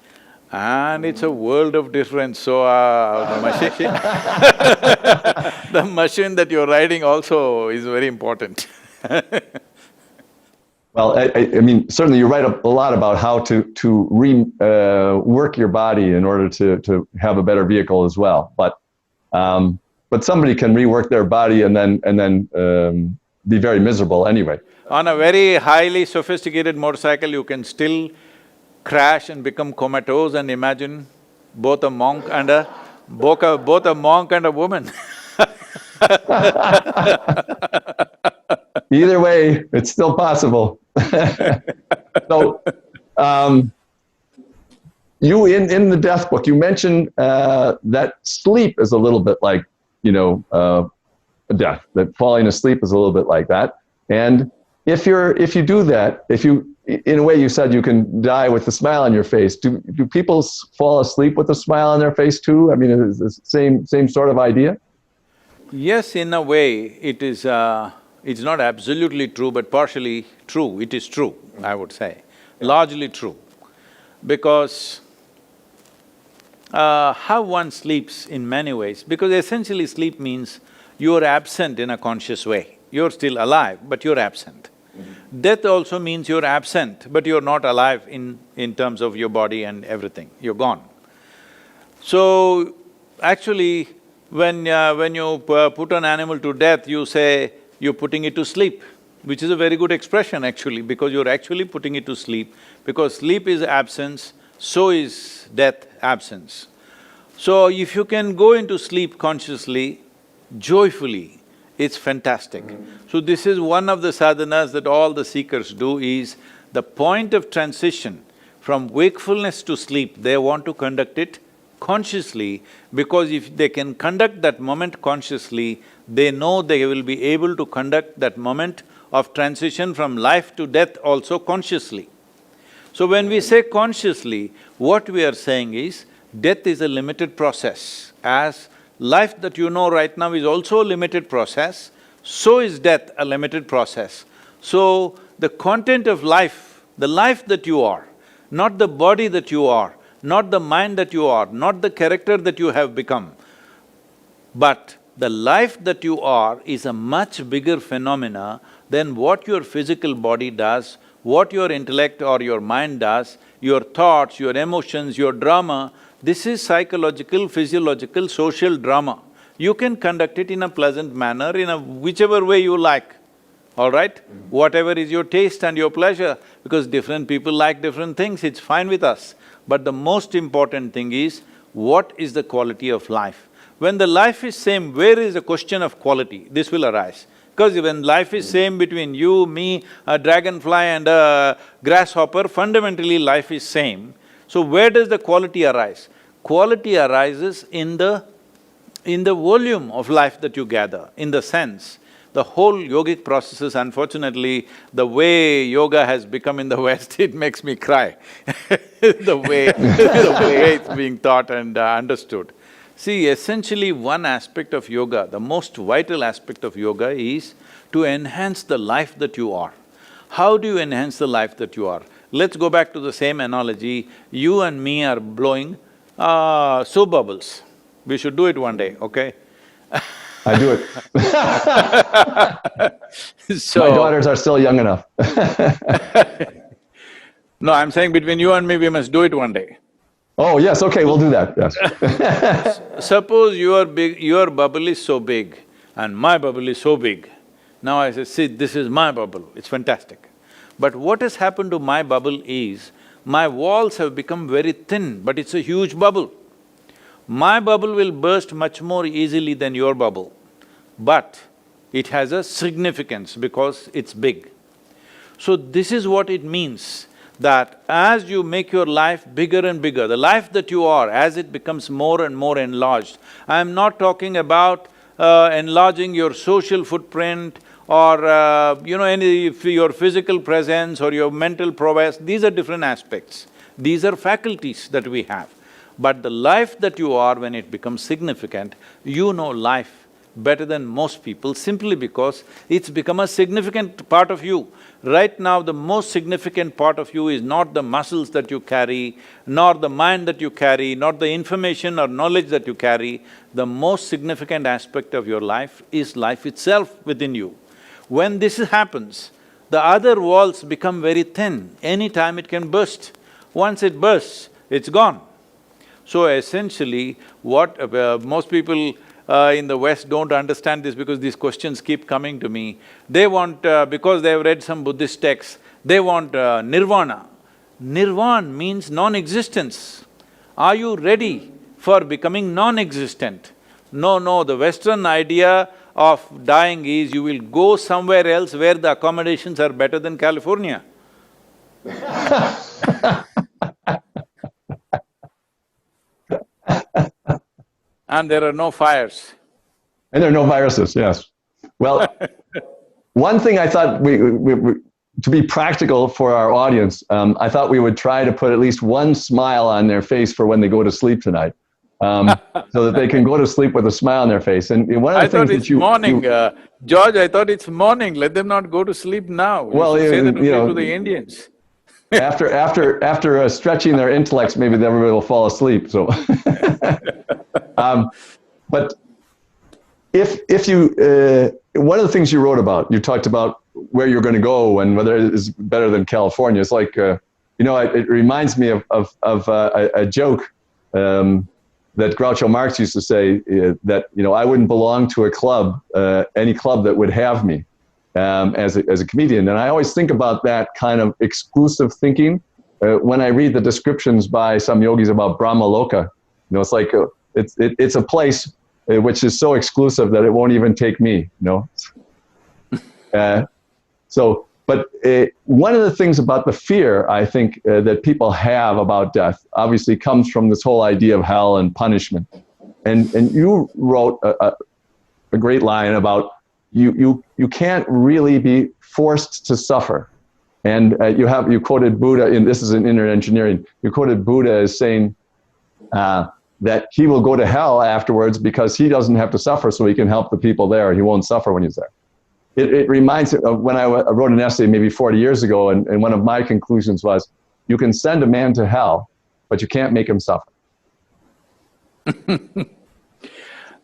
B: and it's a world of difference. So, the machine the machine that you're riding also is very important.
A: Well, I mean, certainly you write a lot about how to work your body in order to have a better vehicle as well. But somebody can rework their body and then be very miserable anyway.
B: On a very highly sophisticated motorcycle, you can still crash and become comatose, and imagine both a monk and a woman.
A: Either way, it's still possible. So, you in the death book, you mentioned that sleep is a little bit like, death. That falling asleep is a little bit like that. And if you do that, in a way you said you can die with a smile on your face. Do people fall asleep with a smile on their face too? I mean, is the same sort of idea?
B: Yes, in a way, it is… it's not absolutely true, but partially true. It is true, I would say, largely true. Because how one sleeps in many ways, because essentially sleep means you're absent in a conscious way. You're still alive, but you're absent. Death also means you're absent, but you're not alive in terms of your body and everything, you're gone. So, actually, when you put an animal to death, you say you're putting it to sleep, which is a very good expression actually, because you're actually putting it to sleep, because sleep is absence, so is death absence. So, if you can go into sleep consciously, joyfully, it's fantastic. So this is one of the sadhanas that all the seekers do, is the point of transition from wakefulness to sleep, they want to conduct it consciously, because if they can conduct that moment consciously, they know they will be able to conduct that moment of transition from life to death also consciously. So when we say consciously, what we are saying is, death is a limited process. As life that you know right now is also a limited process, so is death a limited process. So, the content of life, the life that you are, not the body that you are, not the mind that you are, not the character that you have become, but the life that you are is a much bigger phenomena than what your physical body does, what your intellect or your mind does, your thoughts, your emotions, your drama. This is psychological, physiological, social drama. You can conduct it in a pleasant manner, in a whichever way you like, all right? Whatever is your taste and your pleasure, because different people like different things, it's fine with us. But the most important thing is, what is the quality of life? When the life is same, where is the question of quality? This will arise. Because when life is same between you, me, a dragonfly and a grasshopper, fundamentally life is same. So where does the quality arise? Quality arises in the volume of life that you gather, in the sense. The whole yogic processes, unfortunately, the way yoga has become in the West, it makes me cry the way it's being taught and understood. See, essentially one aspect of yoga, the most vital aspect of yoga is to enhance the life that you are. How do you enhance the life that you are? Let's go back to the same analogy. You and me are blowing soap bubbles. We should do it one day, okay?
A: I do it.
B: So,
A: my daughters are still young enough.
B: No, I'm saying between you and me, we must do it one day.
A: Oh, yes, okay, we'll do that, yes.
B: Suppose your bubble is so big and my bubble is so big. Now I say, see, this is my bubble, it's fantastic. But what has happened to my bubble is, my walls have become very thin, but it's a huge bubble. My bubble will burst much more easily than your bubble, but it has a significance because it's big. So this is what it means, that as you make your life bigger and bigger, the life that you are, as it becomes more and more enlarged, I'm not talking about enlarging your social footprint or your physical presence or your mental prowess, these are different aspects. These are faculties that we have. But the life that you are, when it becomes significant, you know life better than most people simply because it's become a significant part of you. Right now, the most significant part of you is not the muscles that you carry, nor the mind that you carry, not the information or knowledge that you carry. The most significant aspect of your life is life itself within you. When this happens, the other walls become very thin. Anytime it can burst. Once it bursts, it's gone. So essentially, what most people in the West don't understand this because these questions keep coming to me. They want, because they've read some Buddhist texts, they want nirvana. Nirvana means non-existence. Are you ready for becoming non-existent? No, the Western idea of dying is you will go somewhere else where the accommodations are better than California. And there are no fires.
A: And there are no viruses, yes. Well, one thing I thought to be practical for our audience, I thought we would try to put at least one smile on their face for when they go to sleep tonight, so that they can go to sleep with a smile on their face. And one of the things that
B: morning, George, I thought it's morning, let them not go to sleep now.
A: Well,
B: you should say that
A: you know,
B: to the Indians.
A: after stretching their intellects, maybe everybody will fall asleep, so. But if you, one of the things you wrote about, you talked about where you're going to go and whether it is better than California. It's like, you know, it reminds me of a joke that Groucho Marx used to say, that, you know, I wouldn't belong to a club, any club that would have me as a comedian. And I always think about that kind of exclusive thinking when I read the descriptions by some yogis about Brahma Loka. You know, it's like, it's a place which is so exclusive that it won't even take me, you know? But one of the things about the fear, I think, that people have about death, obviously comes from this whole idea of hell and punishment. And you wrote a great line about you can't really be forced to suffer. And you quoted Buddha, this is in inner engineering, you quoted Buddha as saying, that he will go to hell afterwards because he doesn't have to suffer, so he can help the people there. He won't suffer when he's there. It reminds me of when I wrote an essay maybe 40 years ago, and one of my conclusions was, you can send a man to hell, but you can't make him suffer.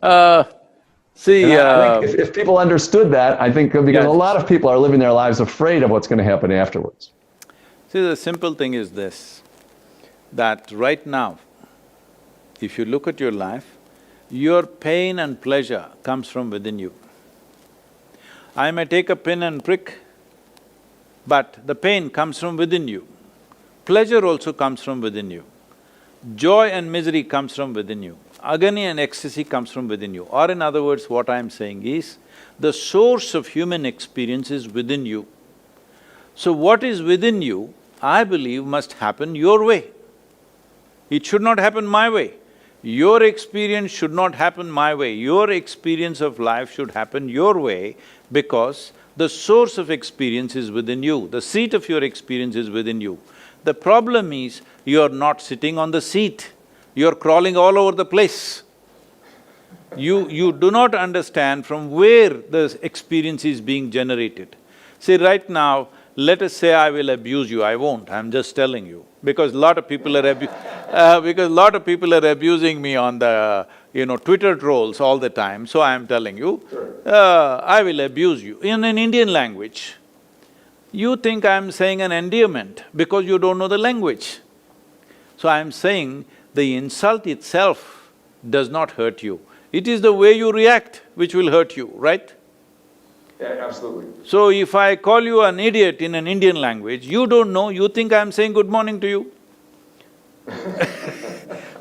A: I think if people understood that, I think, because a lot of people are living their lives afraid of what's going to happen afterwards.
B: See, the simple thing is this, that right now, if you look at your life, your pain and pleasure comes from within you. I may take a pin and prick, but the pain comes from within you. Pleasure also comes from within you. Joy and misery comes from within you. Agony and ecstasy comes from within you. Or in other words, what I'm saying is, the source of human experience is within you. So what is within you, I believe, must happen your way. It should not happen my way. Your experience should not happen my way. Your experience of life should happen your way, because the source of experience is within you. The seat of your experience is within you. The problem is, you're not sitting on the seat, you're crawling all over the place. You do not understand from where the experience is being generated. See, right now, let us say I will abuse you, I won't, I'm just telling you. Because a lot of people are abusing me on the, Twitter trolls all the time, so I am telling you, I will abuse you. In an Indian language, you think I am saying an endearment because you don't know the language. So I am saying the insult itself does not hurt you. It is the way you react which will hurt you, right?
A: Yeah, absolutely.
B: So if I call you an idiot in an Indian language, you don't know, you think I'm saying good morning to you.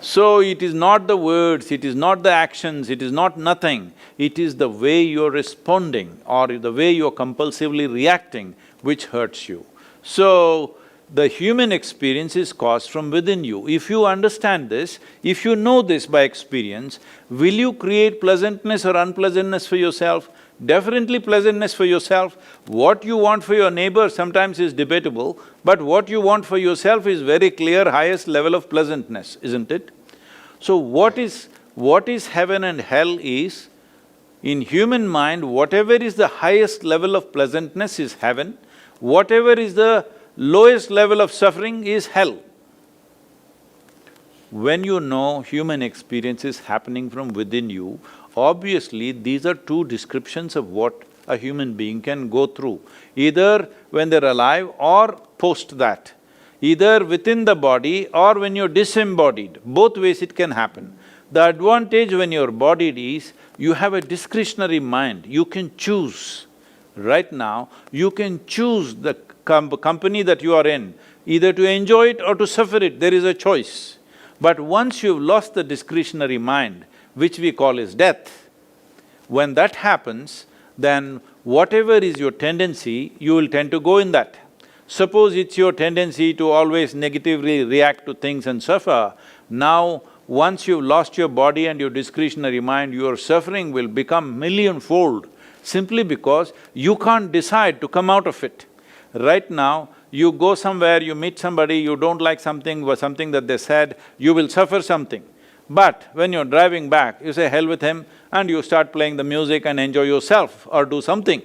B: So it is not the words, it is not the actions, it is not nothing, it is the way you're responding or the way you're compulsively reacting which hurts you. So, the human experience is caused from within you. If you understand this, if you know this by experience, will you create pleasantness or unpleasantness for yourself? Definitely pleasantness for yourself. What you want for your neighbor sometimes is debatable, but what you want for yourself is very clear, highest level of pleasantness, isn't it? So what is heaven and hell is, In human mind, whatever is the highest level of pleasantness is heaven, whatever is the lowest level of suffering is hell. When you know human experience is happening from within you, obviously these are two descriptions of what a human being can go through, either when they're alive or post that, either within the body or when you're disembodied, both ways it can happen. The advantage when you're bodied is, you have a discretionary mind, you can choose. Right now, you can choose the company that you are in, either to enjoy it or to suffer it, there is a choice. But once you've lost the discretionary mind, which we call as death, when that happens, then whatever is your tendency, you will tend to go in that. Suppose it's your tendency to always negatively react to things and suffer, now once you've lost your body and your discretionary mind, your suffering will become millionfold, simply because you can't decide to come out of it. Right now, you go somewhere, you meet somebody, you don't like something or something that they said, you will suffer something. But when you're driving back, you say, hell with him, and you start playing the music and enjoy yourself or do something,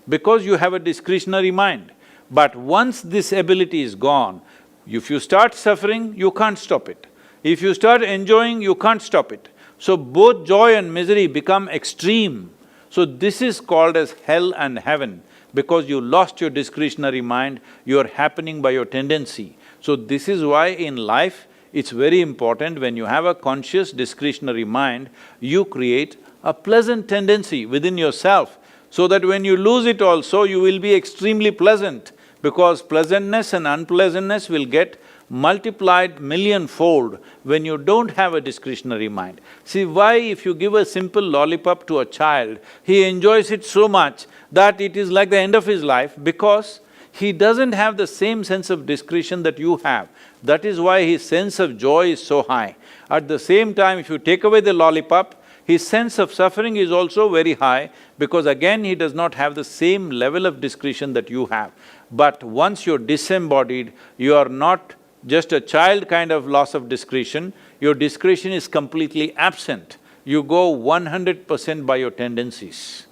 B: because you have a discretionary mind. But once this ability is gone, if you start suffering, you can't stop it. If you start enjoying, you can't stop it. So both joy and misery become extreme. So this is called as hell and heaven, because you lost your discretionary mind, you are happening by your tendency. So this is why in life, it's very important when you have a conscious discretionary mind, you create a pleasant tendency within yourself, so that when you lose it also, you will be extremely pleasant, because pleasantness and unpleasantness will get multiplied millionfold when you don't have a discretionary mind. See, why if you give a simple lollipop to a child, he enjoys it so much that it is like the end of his life, because he doesn't have the same sense of discretion that you have. That is why his sense of joy is so high. At the same time, if you take away the lollipop, his sense of suffering is also very high, because again he does not have the same level of discretion that you have. But once you're disembodied, you are not just a child kind of loss of discretion, your discretion is completely absent. You go 100% by your tendencies.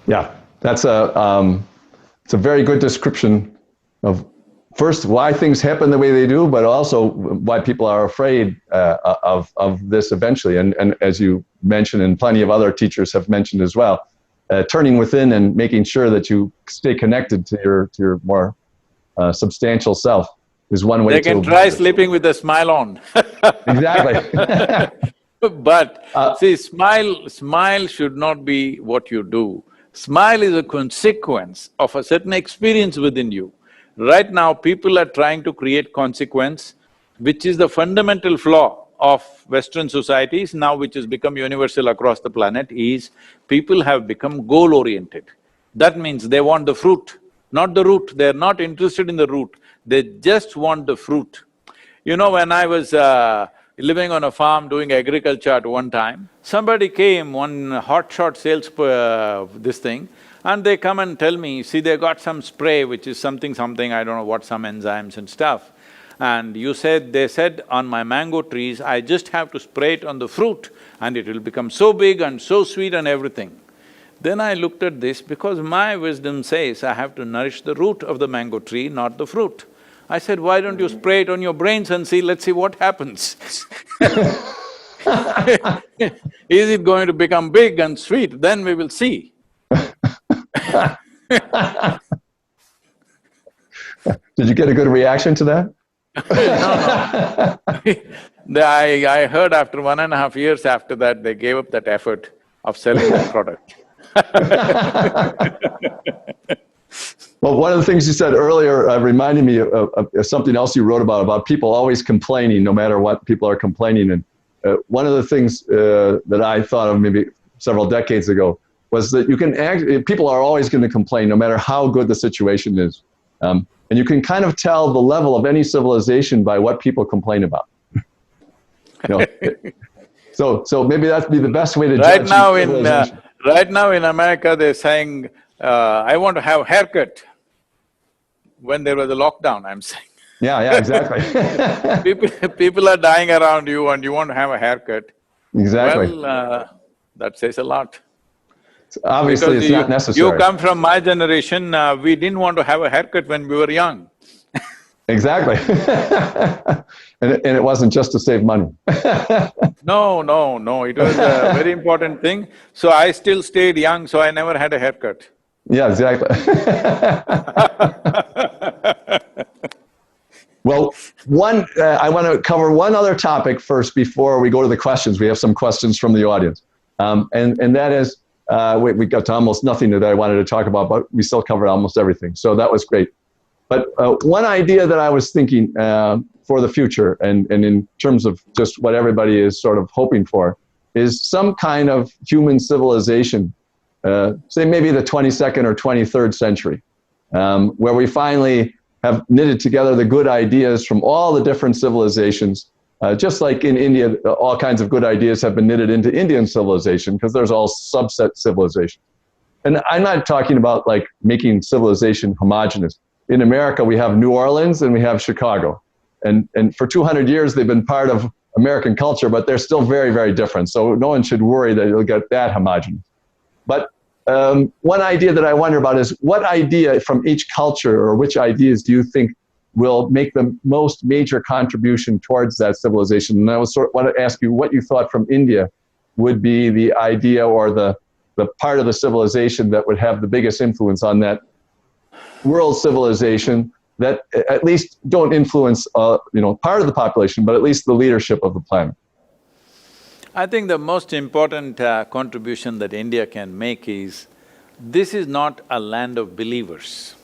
A: Yeah, it's a very good description of first why things happen the way they do, but also why people are afraid of this eventually. And as you mentioned, and plenty of other teachers have mentioned as well, turning within and making sure that you stay connected to your more substantial self is one way to…
B: They can try sleeping with a smile on.
A: Exactly.
B: But see, smile should not be what you do. Smile is a consequence of a certain experience within you. Right now, people are trying to create consequence, which is the fundamental flaw of Western societies now, which has become universal across the planet, is people have become goal-oriented. That means they want the fruit, not the root. They're not interested in the root, they just want the fruit. You know, when I was living on a farm doing agriculture at one time, somebody came, one hotshot sales this thing, and they come and tell me, see, they got some spray which is something, I don't know what, some enzymes and stuff. And they said, on my mango trees, I just have to spray it on the fruit and it will become so big and so sweet and everything. Then I looked at this, because my wisdom says I have to nourish the root of the mango tree, not the fruit. I said, why don't you spray it on your brains and see, let's see what happens. Is it going to become big and sweet? Then we will see.
A: Did you get a good reaction to that?
B: No. I heard after 1.5 years after that, they gave up that effort of selling that product.
A: Well, one of the things you said earlier reminded me of something else you wrote about people always complaining, no matter what people are complaining. And one of the things that I thought of maybe several decades ago was that people are always going to complain, no matter how good the situation is. And you can kind of tell the level of any civilization by what people complain about. So maybe that'd be the best way to judge.
B: Right now in America, they're saying, I want to have a haircut. When there was a lockdown, I'm saying.
A: Yeah, exactly.
B: People are dying around you and you want to have a haircut.
A: Exactly.
B: Well, That says a lot.
A: Obviously,
B: Because
A: it's not
B: you
A: necessary.
B: come from my generation, we didn't want to have a haircut when we were young.
A: Exactly. And it wasn't just to save money.
B: No, no, no, it was a very important thing. So I still stayed young, so I never had a haircut.
A: Yeah, exactly. Well, I want to cover one other topic first before we go to the questions. We have some questions from the audience. And that is, we got to almost nothing that I wanted to talk about, but we still covered almost everything. So that was great. But one idea that I was thinking for the future, and in terms of just what everybody is sort of hoping for, is some kind of human civilization, say maybe the 22nd or 23rd century, where we finally have knitted together the good ideas from all the different civilizations. Just like in India, all kinds of good ideas have been knitted into Indian civilization, because there's all subset civilization. And I'm not talking about like making civilization homogenous. In America, we have New Orleans and we have Chicago. And for 200 years, they've been part of American culture, but they're still very, very different. So no one should worry that you'll get that homogenous. But one idea that I wonder about is, what idea from each culture, or which ideas do you think will make the most major contribution towards that civilization? And I want to ask you what you thought from India would be the idea or the part of the civilization that would have the biggest influence on that world civilization, that at least don't influence part of the population, but at least the leadership of the planet.
B: I think the most important contribution that India can make is, this is not a land of believers.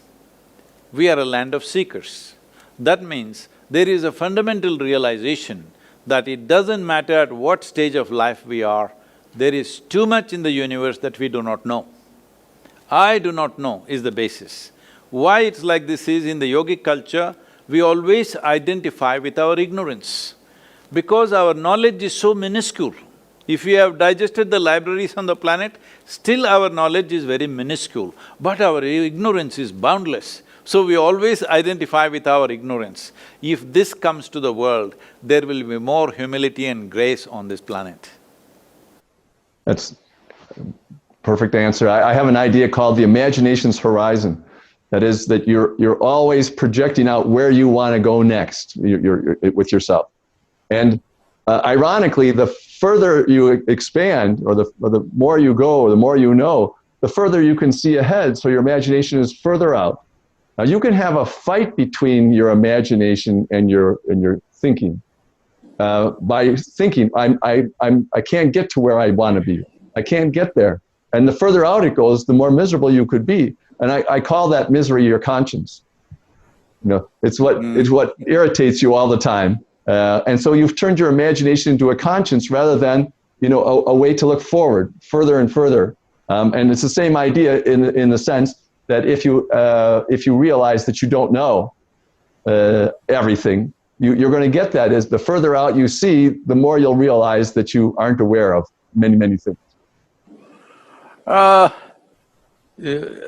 B: We are a land of seekers. That means there is a fundamental realization that it doesn't matter at what stage of life we are, there is too much in the universe that we do not know. I do not know is the basis. Why it's like this is, in the yogic culture, we always identify with our ignorance, because our knowledge is so minuscule. If we have digested the libraries on the planet, still our knowledge is very minuscule, but our ignorance is boundless. So we always identify with our ignorance. If this comes to the world, there will be more humility and grace on this planet.
A: That's a perfect answer. I have an idea called the imagination's horizon. That is, that you're always projecting out where you want to go next you're with yourself. And ironically, the further you expand, or the more you go, or the more you know, the further you can see ahead, so your imagination is further out. Now, you can have a fight between your imagination and your thinking. By thinking, I can't get to where I want to be. I can't get there. And the further out it goes, the more miserable you could be. And I call that misery your conscience. It's what irritates you all the time. And so you've turned your imagination into a conscience rather than, a way to look forward, further and further. And it's the same idea in the sense that if you realize that you don't know everything, you're going to get that as the further out you see, the more you'll realize that you aren't aware of many, many things.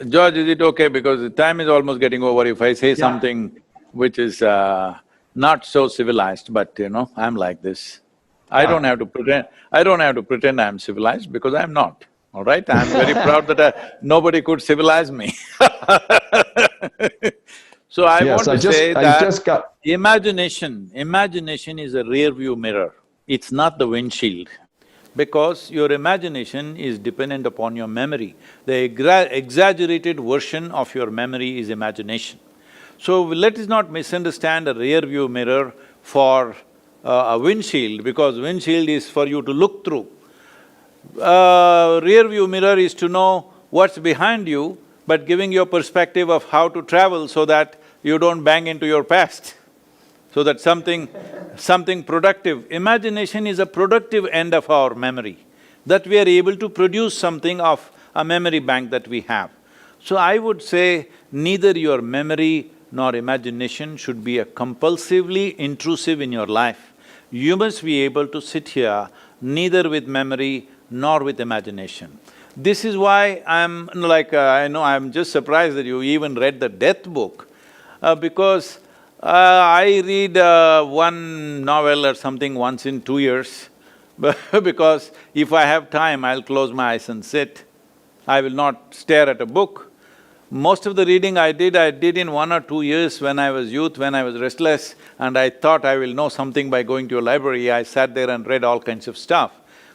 B: George, is it okay, because the time is almost getting over, if I say something which is not so civilized, but I'm like this. I don't have to pretend I'm civilized, because I'm not, all right? I'm very proud that nobody could civilize me. So I want to say that imagination is a rear view mirror, it's not the windshield. Because your imagination is dependent upon your memory. The exaggerated version of your memory is imagination. So let us not misunderstand a rear view mirror for a windshield, because windshield is for you to look through. Rear view mirror is to know what's behind you, but giving you a perspective of how to travel so that you don't bang into your past. So that something productive. Imagination is a productive end of our memory, that we are able to produce something of a memory bank that we have. So I would say neither your memory nor imagination should be a compulsively intrusive in your life. You must be able to sit here neither with memory nor with imagination. This is why I'm I'm just surprised that you even read the death book, because I read one novel or something once in 2 years. because if I have time, I'll close my eyes and sit. I will not stare at a book. Most of the reading I did in 1 or 2 years when I was youth, when I was restless, and I thought I will know something by going to a library. I sat there and read all kinds of stuff.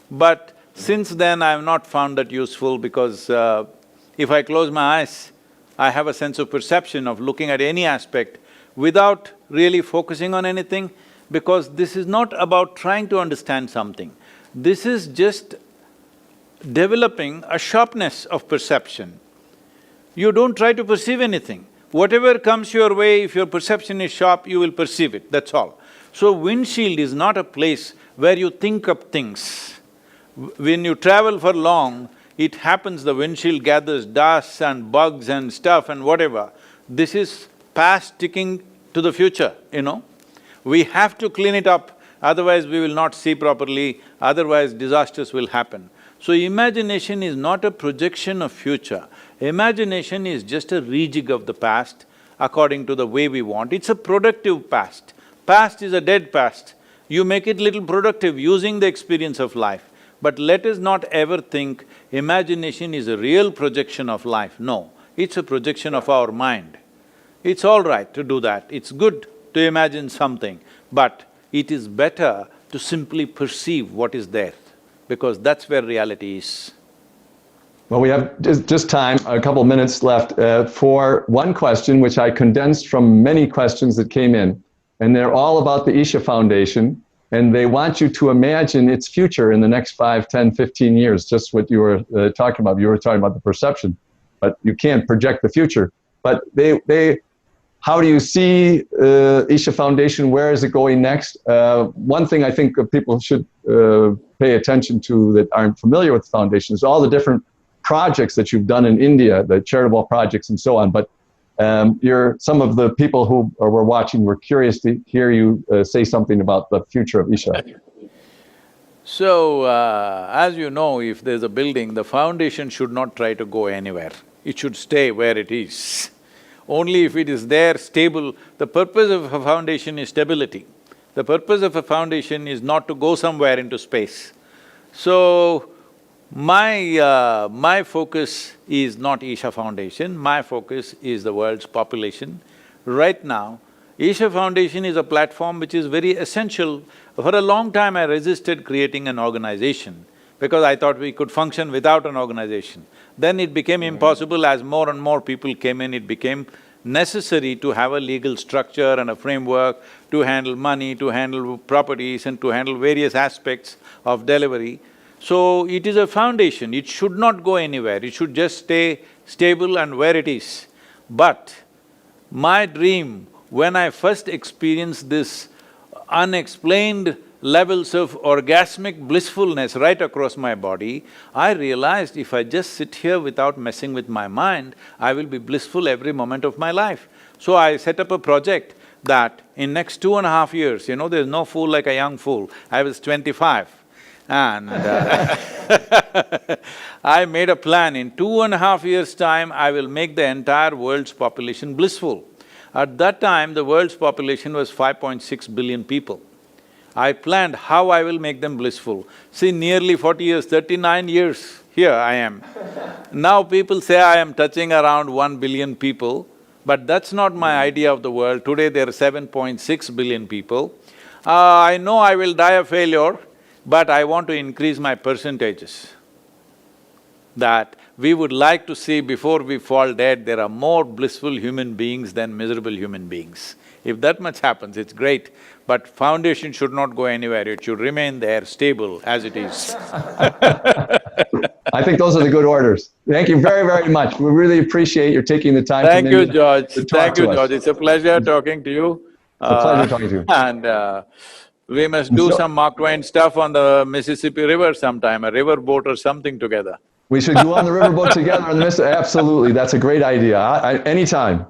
B: But since then, I have not found that useful because if I close my eyes, I have a sense of perception of looking at any aspect without really focusing on anything, because this is not about trying to understand something. This is just developing a sharpness of perception. You don't try to perceive anything. Whatever comes your way, if your perception is sharp, you will perceive it, that's all. So windshield is not a place where you think up things. When you travel for long, it happens the windshield gathers dust and bugs and stuff and whatever. This is past sticking to the future, you know. We have to clean it up, otherwise we will not see properly, otherwise disasters will happen. So imagination is not a projection of future. Imagination is just a rejig of the past according to the way we want. It's a productive past. Past is a dead past. You make it little productive using the experience of life. But let us not ever think imagination is a real projection of life. No, it's a projection of our mind. It's all right to do that, it's good to imagine something, but it is better to simply perceive what is there, because that's where reality is.
A: Well, we have just time, a couple minutes left for one question, which I condensed from many questions that came in. And they're all about the Isha Foundation, and they want you to imagine its future in the next 5, 10, 15 years, just what you were talking about. You were talking about the perception, but you can't project the future. But how do you see Isha Foundation? Where is it going next? One thing I think people should pay attention to that aren't familiar with the foundation is all the different projects that you've done in India, the charitable projects and so on. But some of the people who were watching were curious to hear you say something about the future of Isha.
B: So, as you know, if there's a building, the foundation should not try to go anywhere. It should stay where it is. Only if it is there, stable. The purpose of a foundation is stability. The purpose of a foundation is not to go somewhere into space. So, my focus is not Isha Foundation, my focus is the world's population. Right now, Isha Foundation is a platform which is very essential. For a long time I resisted creating an organization because I thought we could function without an organization. Then it became impossible. As more and more people came in, it became necessary to have a legal structure and a framework to handle money, to handle properties and to handle various aspects of delivery. So it is a foundation, it should not go anywhere, it should just stay stable and where it is. But my dream, when I first experienced this unexplained levels of orgasmic blissfulness right across my body, I realized if I just sit here without messing with my mind, I will be blissful every moment of my life. So I set up a project that in next 2.5 years, you know, there's no fool like a young fool. I was 25 and I made a plan, in 2.5 years' time, I will make the entire world's population blissful. At that time, the world's population was 5.6 billion people. I planned how I will make them blissful. See, nearly 40 years, 39 years, here I am. Now people say I am touching around 1 billion people, but that's not my idea of the world. Today there are 7.6 billion people. I know I will die a failure, but I want to increase my percentages. That we would like to see before we fall dead, there are more blissful human beings than miserable human beings. If that much happens, it's great, but foundation should not go anywhere, it should remain there, stable as it is.
A: I think those are the good orders. Thank you very, very much. We really appreciate your taking the time.
B: Thank you, George.
A: To talk
B: Thank you,
A: to us.
B: George. It's a pleasure talking to you.
A: It's a pleasure talking to you.
B: And we must do some Mark Twain stuff on the Mississippi River sometime, a river boat or something together.
A: We should go on the riverboat together on the Mississippi. Absolutely, that's a great idea. Anytime,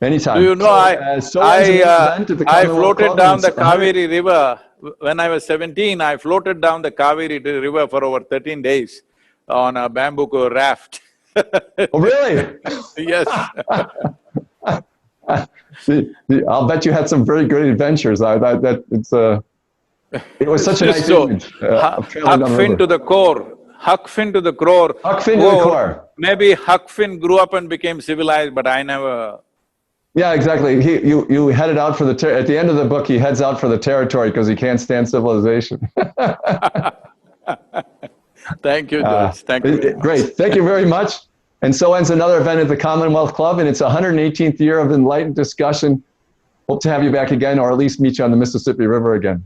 A: anytime.
B: Do you know, I floated down the Kaveri River. When I was 17, I floated down the Kaveri River for over 13 days on a bamboo raft.
A: Oh, really?
B: Yes.
A: I'll bet you had some very good adventures. It was such a nice
B: So,
A: image of traveling
B: Huck
A: down the
B: Finn to
A: river.
B: the core, Huck Finn to the core.
A: Huck Finn to the core.
B: Maybe Huck Finn grew up and became civilized, but I never…
A: Yeah, exactly. You headed out for the at the end of the book. He heads out for the territory because he can't stand civilization.
B: Thank you, George. Thank you very much.
A: Great. Thank you very much. And so ends another event at the Commonwealth Club, and it's 118th year of enlightened discussion. Hope to have you back again, or at least meet you on the Mississippi River again.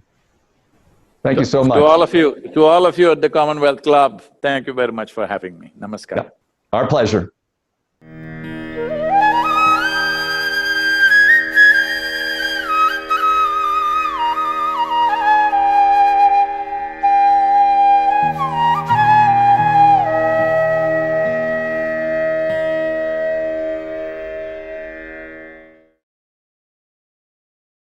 A: Thank you so much.
B: To all of you at the Commonwealth Club, thank you very much for having me. Namaskar.
A: Yeah. Our pleasure.